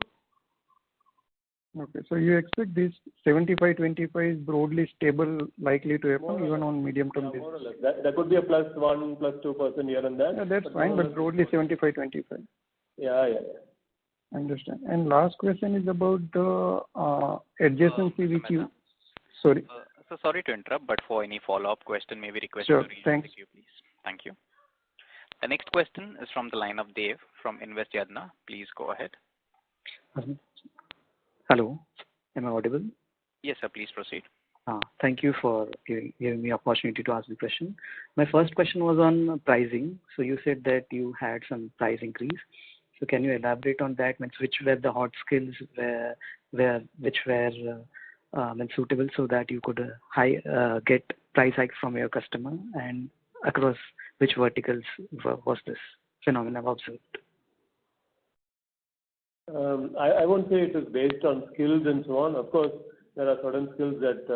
Okay. So you expect this 75-25 is broadly stable, likely to happen even on medium-term basis? More or less. That could be a +1%, +2% here and there. Yeah, that's fine, but broadly 75-25. Yeah. I understand. And last question is about the adjacency which you... Sorry. So sorry to interrupt, but for any follow-up question, maybe request Sure, to thanks. rejoin the queue, please. Thank you. The next question is from the line of Dev from Invest Yadna. Please go ahead. Hello, am I audible? Yes, sir. Please proceed. Thank you for giving me opportunity to ask the question. My first question was on pricing. So you said that you had some price increase. So can you elaborate on that? Which were the hot skills which were suitable so that you could get price hike from your customer, and across which verticals was this phenomenon observed? I won't say it is based on skills and so on. Of course, there are certain skills that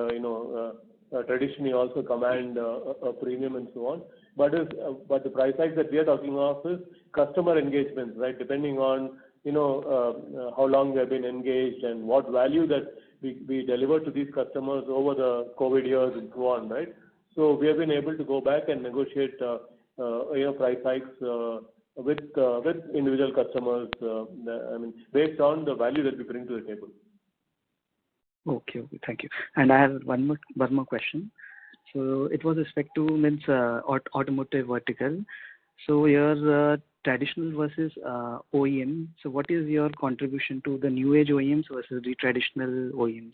traditionally also command a premium and so on. But the price hike that we are talking of is customer engagements, right? Depending on how long we have been engaged and what value that we deliver to these customers over the COVID years and so on, right? So we have been able to go back and negotiate price hikes with individual customers, based on the value that we bring to the table. Okay, thank you. And I have one more question. So it was respect to automotive vertical. So your traditional versus OEM. So what is your contribution to the new age OEMs versus the traditional OEMs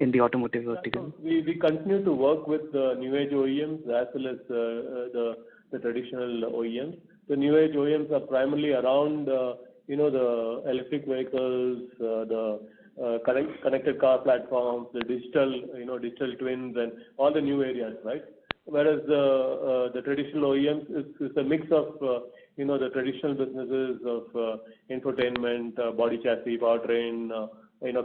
in the automotive vertical? We continue to work with the new age OEMs as well as the traditional OEMs. The new age OEMs are primarily around the electric vehicles, the connected car platforms, the digital twins, and all the new areas, right? Whereas the traditional OEMs is a mix of the traditional businesses of infotainment, body chassis, powertrain,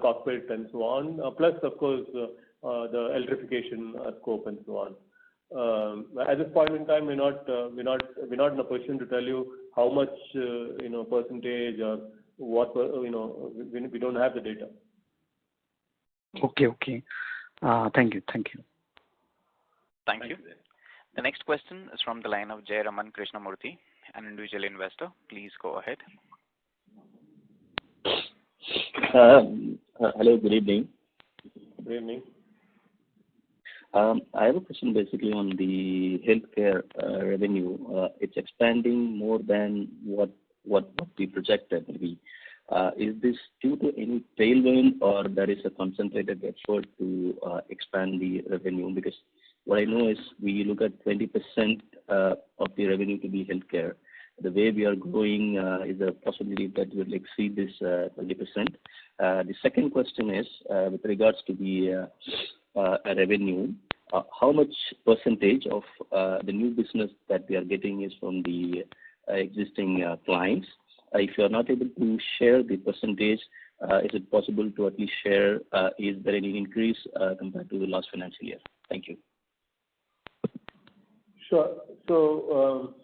cockpit, and so on. Plus, of course, the electrification scope and so on. At this point in time, we're not in a position to tell you how much percentage or what we don't have the data. Okay. Thank you. Thank you. The next question is from the line of Jay Raman Krishnamurthy, an individual investor. Please go ahead. Hello, good evening. Good evening. I have a question basically on the healthcare revenue. It's expanding more than what we projected maybe. Is this due to any tailwind, or there is a concentrated effort to expand the revenue? Because what I know is we look at 20% of the revenue to be healthcare. The way we are growing, is there a possibility that we will exceed this 20%? The second question is with regards to the revenue. How much percentage of the new business that we are getting is from the existing clients? If you are not able to share the percentage, is it possible to at least share, is there any increase compared to the last financial year? Thank you. Sure. So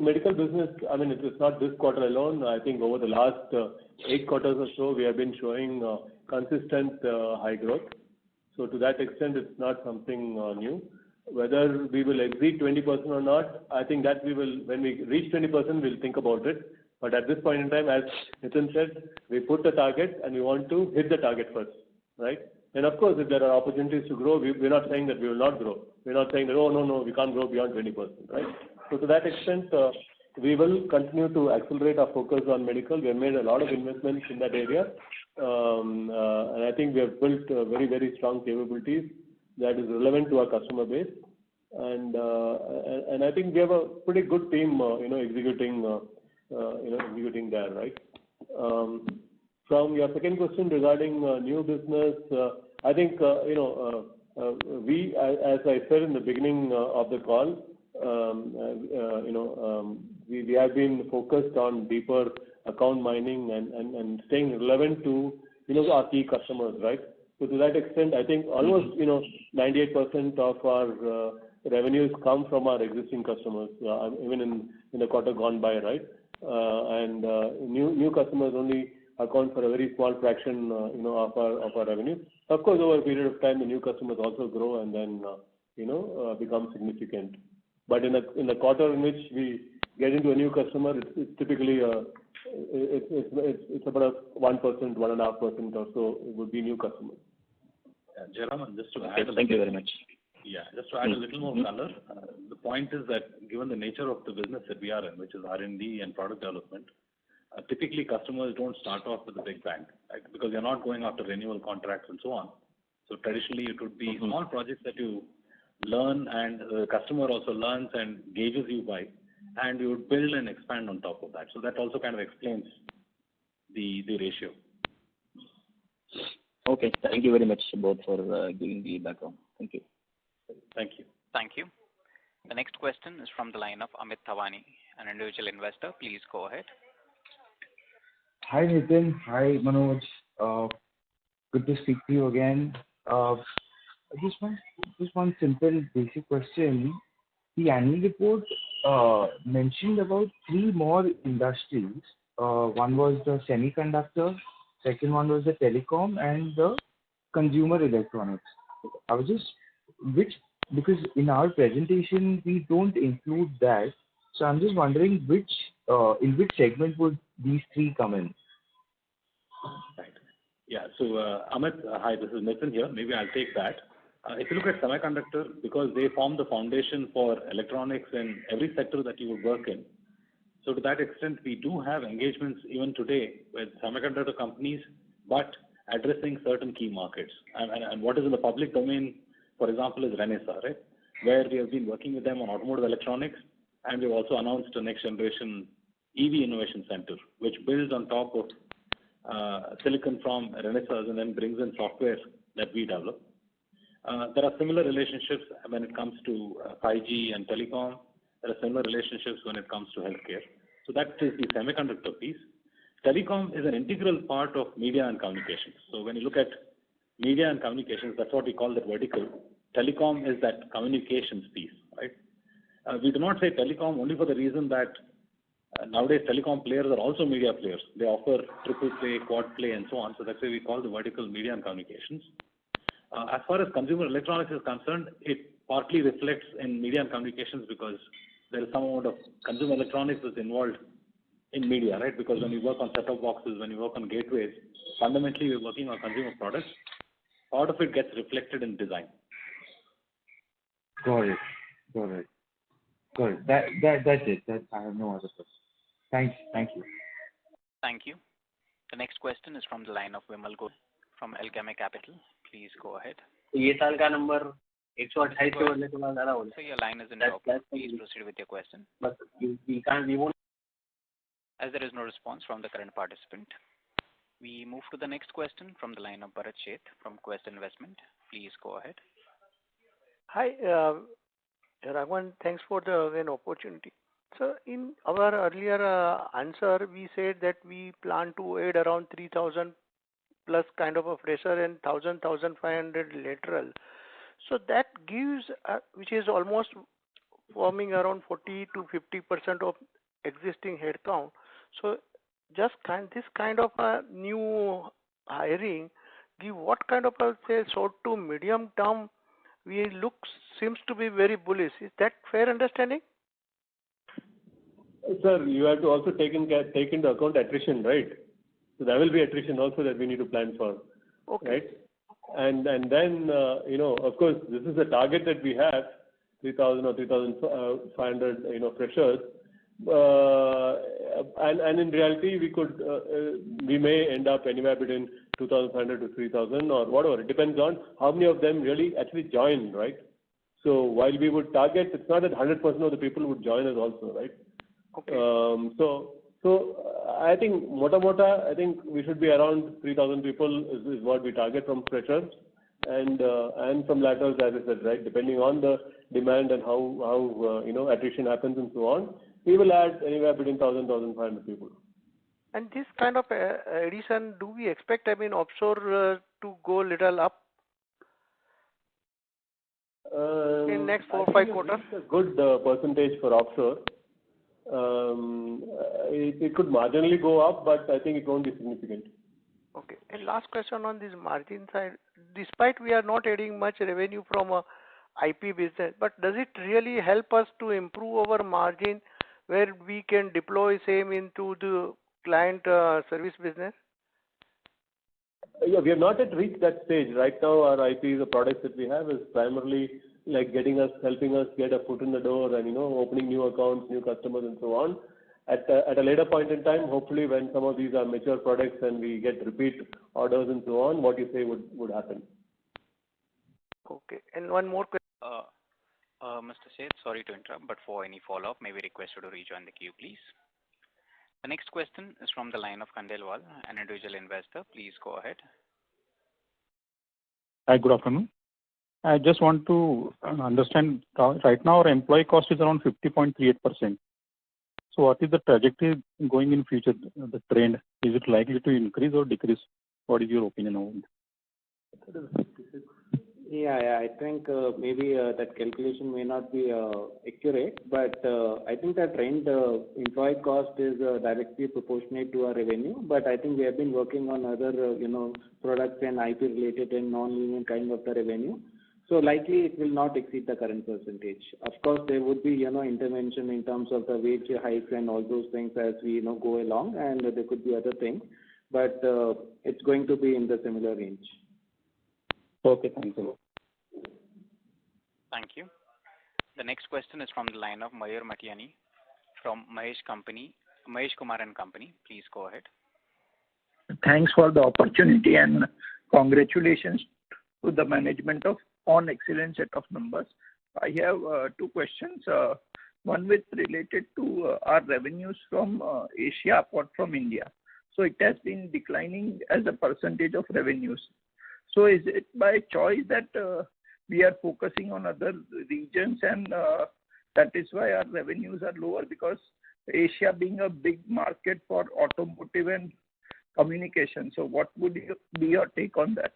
medical business, it is not this quarter alone. I think over the last 8 quarters or so, we have been showing consistent high growth. So to that extent, it's not something new. Whether we will exceed 20% or not, I think that when we reach 20%, we'll think about it. But at this point in time, as Nitin said, we put the target and we want to hit the target first, right? And of course, if there are opportunities to grow, we're not saying that we will not grow. We're not saying that, oh, no, we can't grow beyond 20%, right? So to that extent, we will continue to accelerate our focus on medical. We have made a lot of investments in that area. And I think we have built very, very strong capabilities that is relevant to our customer base. And I think we have a pretty good team, executing there, right? From your second question regarding new business, I think, we, as I said in the beginning of the call, we have been focused on deeper account mining and staying relevant to, our key customers, right? So to that extent, I think almost, 98% of our revenues come from our existing customers, even in the quarter gone by, right? And new customers only account for a very small fraction, of our revenue. Of course, over a period of time, the new customers also grow and then, become significant. But in the quarter in which we get into a new customer, it's typically it's about 1%, 1.5% or so would be new customers. Jairam, just to add. Thank you very much. Yeah, just to add a little more color. The point is that given the nature of the business that we are in, which is R&D and product development, typically customers don't start off with a big bang, right? Because you're not going after renewal contracts and so on. So traditionally, it would be small projects that you learn, and the customer also learns and gauges you by, and you would build and expand on top of that. So that also kind of explains the ratio. Okay, thank you very much both for giving the background. Thank you. Thank you. Thank you. The next question is from the line of Amit Thawani, an individual investor. Please go ahead. Hi Nitin, hi Manoj. Good to speak to you again. Just one simple basic question. The annual report mentioned about 3 more industries. One was the semiconductor, second one was the telecom, and the consumer electronics. I was just because in our presentation we don't include that, so I'm just wondering in which segment would these 3 come in? Right. Yeah. So Amit, hi, this is Nitin here. Maybe I'll take that. If you look at semiconductor, because they form the foundation for electronics in every sector that you would work in. So to that extent, we do have engagements even today with semiconductor companies, but addressing certain key markets. And what is in the public domain, for example, is Renesas, right? Where we have been working with them on automotive electronics, and we've also announced a next generation EV Innovation Center, which builds on top of silicon from Renesas and then brings in software that we develop. There are similar relationships when it comes to 5G and telecom. There are similar relationships when it comes to healthcare. So that is the semiconductor piece. Telecom is an integral part of media and communications. So when you look at media and communications, that's what we call the vertical. Telecom is that communications piece, right? We do not say telecom only for the reason that nowadays telecom players are also media players. They offer triple play, quad play, and so on. So that's why we call the vertical media and communications. As far as consumer electronics is concerned, it partly reflects in media and communications because there is some amount of consumer electronics that's involved in media, right? Because when you work on set-top boxes, when you work on gateways, fundamentally we're working on consumer products. Part of it gets reflected in design. Got it. That's it. I have no other questions. Thank you. Thank you. The next question is from the line of Vimal Goel from Alchemy Capital. Please go ahead. ये साल का number 128 के बदले थोड़ा ज़्यादा हो So your line is in talk. Please proceed with your question. But we won't. As there is no response from the current participant, we move to the next question from the line of Bharat Sheth from Quest Investment. Please go ahead. Hi, Raghavan. Thanks for the opportunity. So in our earlier answer, we said that we plan to add around 3,000 plus kind of a fresher and 1,500 lateral. So that gives, which is almost forming around 40 to 50% of existing headcount. So just this kind of a new hiring, give what kind of a say short to medium term seems to be very bullish. Is that fair understanding? Sir, you have to also take into account attrition, right? So there will be attrition also that we need to plan for, okay. Right? And then of course, this is the target that we have, 3,000 or 3,500 freshers. And in reality, we may end up anywhere between 2,500 to 3,000 or whatever. It depends on how many of them really actually join, right? So while we would target, it's not that 100% of the people would join us also, right? Okay. So I think I think we should be around 3,000 people is what we target from freshers and from laterals, as I said, right? Depending on the demand and how attrition happens and so on, we will add anywhere between 1,000 1,500 people. And this kind of addition, do we expect, offshore to go little up in next 4-5 quarters? It's a good percentage for offshore. It could marginally go up, but I think it won't be significant. Okay. And last question on this margin side. Despite we are not adding much revenue from a IP business, but does it really help us to improve our margin where we can deploy same into the client service business? Yeah, we have not yet reached that stage. Right now, our IP, the products that we have, is primarily like helping us get a foot in the door and opening new accounts, new customers, and so on. At a later point in time, hopefully, when some of these are mature products and we get repeat orders and so on, what you say would happen. Okay. And one more question. Mr. Seth, sorry to interrupt, but for any follow-up, may we request you to rejoin the queue, please. The next question is from the line of Khandelwal, an individual investor. Please go ahead. Hi, good afternoon. I just want to understand, right now our employee cost is around 50.38%. So what is the trajectory going in future, the trend? Is it likely to increase or decrease? What is your opinion on it? Yeah, I think maybe that calculation may not be accurate, but I think that trend, employee cost is directly proportionate to our revenue. But I think we have been working on other, products and IP related and non-linear kind of the revenue. So likely it will not exceed the current percentage. Of course, there would be, intervention in terms of the wage hikes and all those things as we, go along, and there could be other things, but it's going to be in the similar range. Okay, thank you. Thank you. The next question is from the line of Mayur Matiani from Mahesh Kumar and Company. Please go ahead. Thanks for the opportunity and congratulations to the management on excellent set of numbers. I have two questions. One with related to our revenues from Asia apart from India. So it has been declining as a percentage of revenues. So is it by choice that we are focusing on other regions and that is why our revenues are lower, because Asia being a big market for automotive and communication. So what would be your take on that?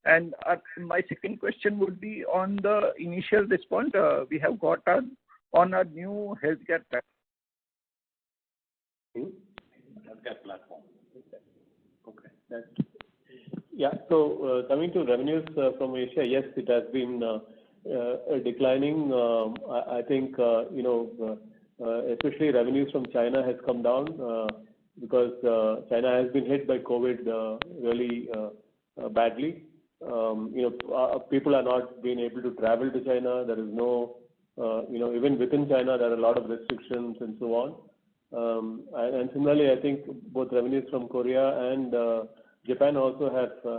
And my second question would be on the initial response we have got on our new healthcare platform. Healthcare platform. Okay. Yeah. So coming to revenues from Asia, yes, it has been declining. I think especially revenues from China has come down because China has been hit by COVID really badly. People are not being able to travel to China. There is no, even within China, there are a lot of restrictions and so on. And similarly, I think both revenues from Korea and Japan also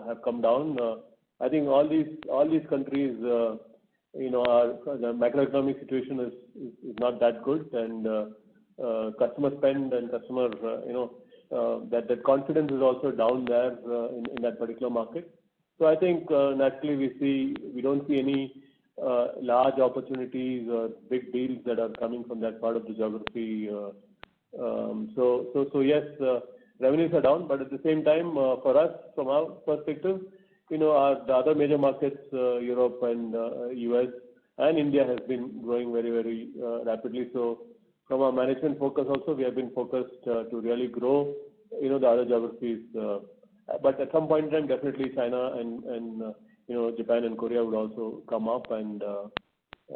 have come down. I think all these countries, the macroeconomic situation is not that good, and customer spend and customer, that confidence is also down there in that particular market. So I think naturally we don't see any large opportunities or big deals that are coming from that part of the geography. So yes, revenues are down, but at the same time, for us, from our perspective, the other major markets, Europe and US and India, has been growing very, very rapidly. So from our management focus also, we have been focused to really grow, the other geographies. But at some point in time, definitely China and Japan and Korea would also come up, and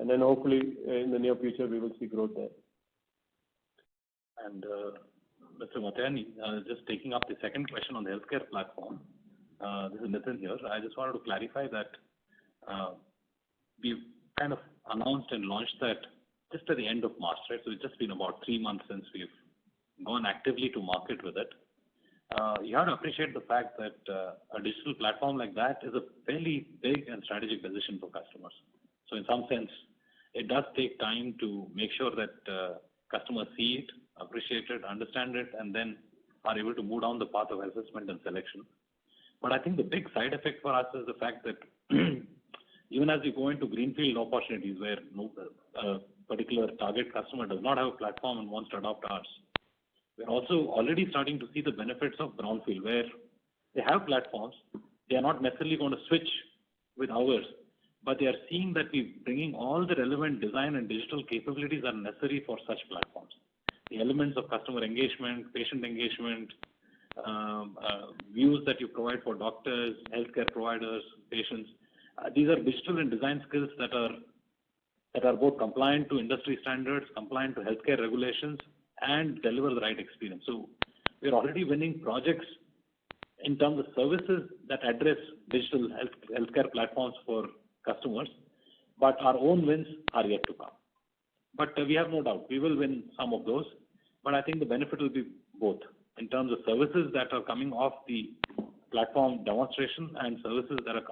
then hopefully in the near future we will see growth there. And Mr. Matiani, just taking up the second question on the healthcare platform. This is Nitin here. I just wanted to clarify that we've kind of announced and launched that just at the end of March, right? So it's just been about 3 months since we've gone actively to market with it. You have to appreciate the fact that a digital platform like that is a fairly big and strategic decision for customers. So in some sense, it does take time to make sure that customers see it, appreciate it, understand it, and then are able to move down the path of assessment and selection. But I think the big side effect for us is the fact that even as we go into greenfield opportunities where a particular target customer does not have a platform and wants to adopt ours, We're also already starting to see the benefits of brownfield, where they have platforms. They are not necessarily going to switch with ours, but they are seeing that we're bringing all the relevant design and digital capabilities that are necessary for such platforms. The elements of customer engagement, patient engagement, views that you provide for doctors, healthcare providers, patients. These are digital and design skills that are both compliant to industry standards, compliant to healthcare regulations, and deliver the right experience. So we're already winning projects in terms of services that address digital healthcare platforms for customers, but our own wins are yet to come. But we have no doubt we will win some of those, but I think the benefit will be both in terms of services that are coming off the platform demonstration and services that are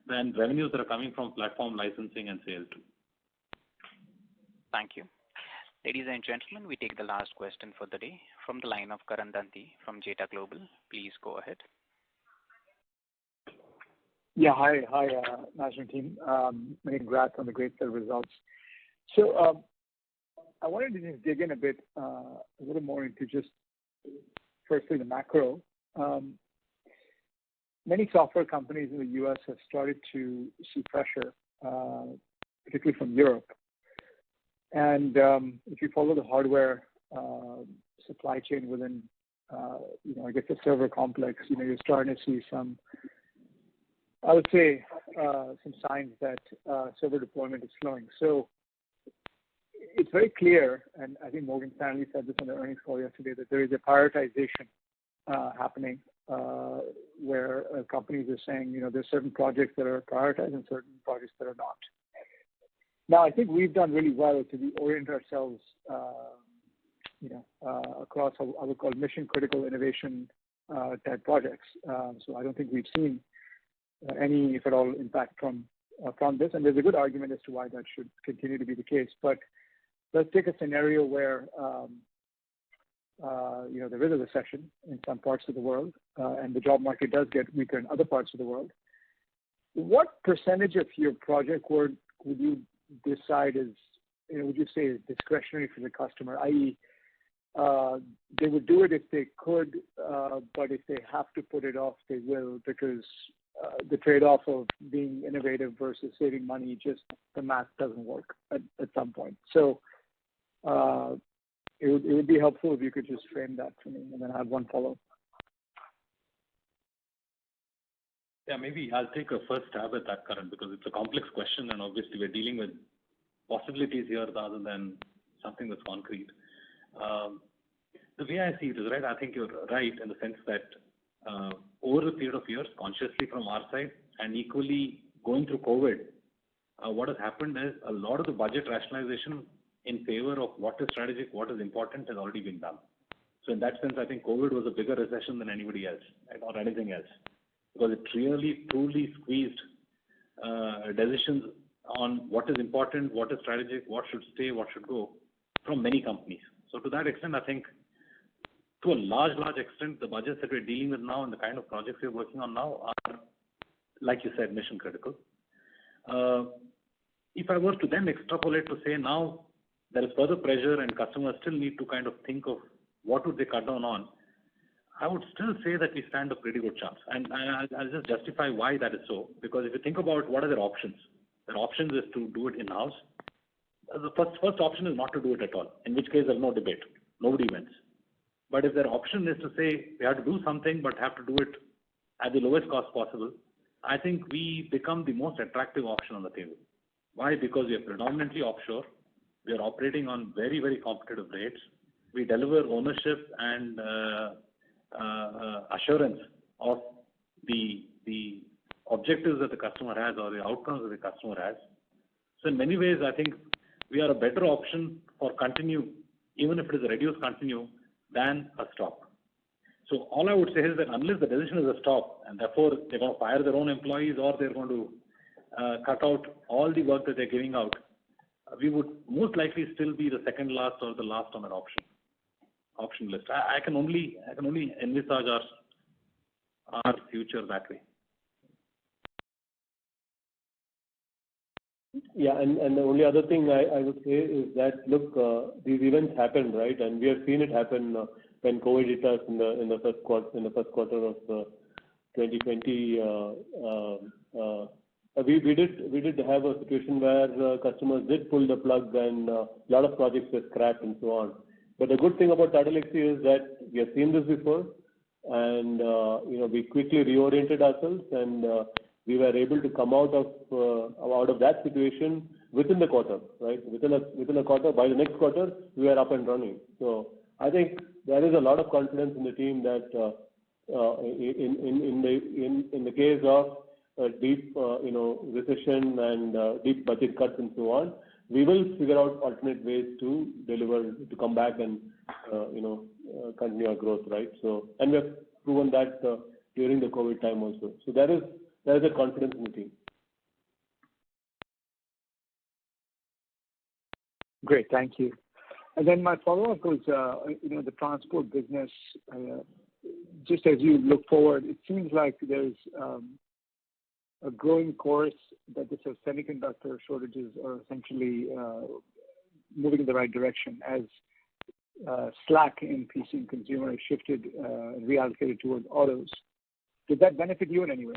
and revenues that are coming from platform licensing and sale too. Thank you. Ladies and gentlemen, we take the last question for the day from the line of Karan Danti from Jeta Global. Please go ahead. Yeah, hi, management team. Many congrats on the great set of results. So I wanted to just dig in a little more into just firstly the macro. Many software companies in the U.S. have started to see pressure, particularly from Europe. And if you follow the hardware supply chain within, I guess the server complex, you're starting to see some, I would say, some signs that server deployment is slowing. So it's very clear, and I think Morgan Stanley said this on their earnings call yesterday, that there is a prioritization happening where companies are saying, there's certain projects that are prioritized and certain projects that are not. Now, I think we've done really well to orient ourselves, across what I would call mission-critical innovation type projects. So I don't think we've seen any, if at all, impact from this. And there's a good argument as to why that should continue to be the case. But let's take a scenario where, there is a recession in some parts of the world, and the job market does get weaker in other parts of the world. What percentage of your project work would you decide is, would you say is discretionary for the customer, i.e., they would do it if they could, but if they have to put it off, they will, because the trade-off of being innovative versus saving money, just the math doesn't work at some point. So it would be helpful if you could just frame that for me, and then I have one follow-up. Yeah, maybe I'll take a first stab at that, Karan, because it's a complex question, and obviously we're dealing with possibilities here rather than something that's concrete. The way I see it is, right, I think you're right in the sense that over a period of years, consciously from our side, and equally going through COVID, what has happened is a lot of the budget rationalization in favor of what is strategic, what is important has already been done. So in that sense, I think COVID was a bigger recession than anybody else, right, or anything else, because it really, truly squeezed decisions on what is important, what is strategic, what should stay, what should go from many companies. So to that extent, I think to a large extent, the budgets that we're dealing with now and the kind of projects we're working on now are, like you said, mission critical. If I were to then extrapolate to say now there is further pressure and customers still need to kind of think of what would they cut down on, I would still say that we stand a pretty good chance. And I'll just justify why that is so. Because if you think about what are their options is to do it in-house. The first option is not to do it at all, in which case there's no debate. Nobody wins. But if their option is to say we have to do something but have to do it at the lowest cost possible, I think we become the most attractive option on the table. Why? Because we are predominantly offshore. We are operating on very, very competitive rates. We deliver ownership and assurance of the objectives that the customer has or the outcomes that the customer has. So in many ways, I think we are a better option for continue, even if it is a reduced continue, than a stop. So all I would say is that unless the decision is a stop, and therefore they're going to fire their own employees or they're going to cut out all the work that they're giving out, we would most likely still be the second last or the last on an option list. I can only envisage our future that way. Yeah, and the only other thing I would say is that, look, these events happen, right? And we have seen it happen when COVID hit us in the first quarter of 2020. We did have a situation where customers did pull the plug and a lot of projects were scrapped and so on. But the good thing about Tata Elxsi is that we have seen this before, and we quickly reoriented ourselves, and we were able to come out of that situation within the quarter, right? Within a quarter, by the next quarter, we were up and running. So I think there is a lot of confidence in the team that in the case of a deep recession and deep budget cuts and so on, we will figure out alternate ways to deliver, to come back and continue our growth, right? So, and we have proven that during the COVID time also. So there is a confidence in the team. Great, thank you. And then my follow-up was, the transport business. Just as you look forward, it seems like there's a growing chorus that the semiconductor shortages are essentially moving in the right direction as slack in PC and consumer has shifted and reallocated towards autos. Did that benefit you in any way?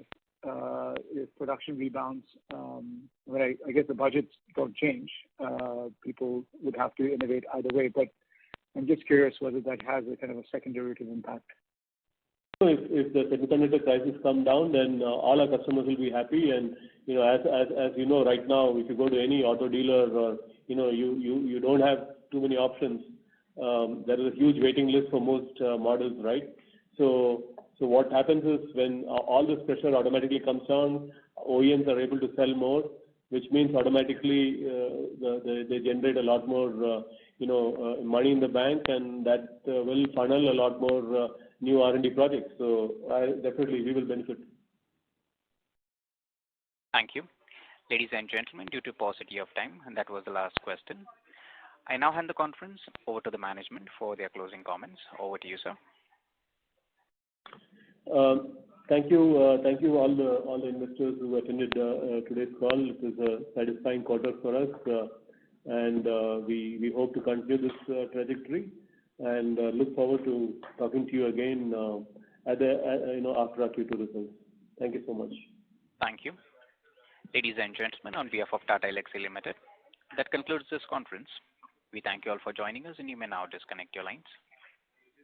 If production rebounds, I guess the budgets don't change. People would have to innovate either way, but I'm just curious whether that has a kind of a second derivative impact. So if the semiconductor prices come down, then all our customers will be happy. And as you know, right now, if you go to any auto dealer, or you don't have too many options. There is a huge waiting list for most models, right? So what happens is when all this pressure automatically comes down, OEMs are able to sell more, which means automatically they generate a lot more money in the bank, and that will funnel a lot more new R&D projects. So definitely we will benefit. Thank you. Ladies and gentlemen, due to paucity of time, and that was the last question, I now hand the conference over to the management for their closing comments. Over to you, sir. Thank you all the investors who attended today's call. It was a satisfying quarter for us, and we hope to continue this trajectory, and look forward to talking to you again after our Q2 results. Thank you so much. Thank you. Ladies and gentlemen, on behalf of Tata Elxsi Limited, that concludes this conference. We thank you all for joining us, and you may now disconnect your lines.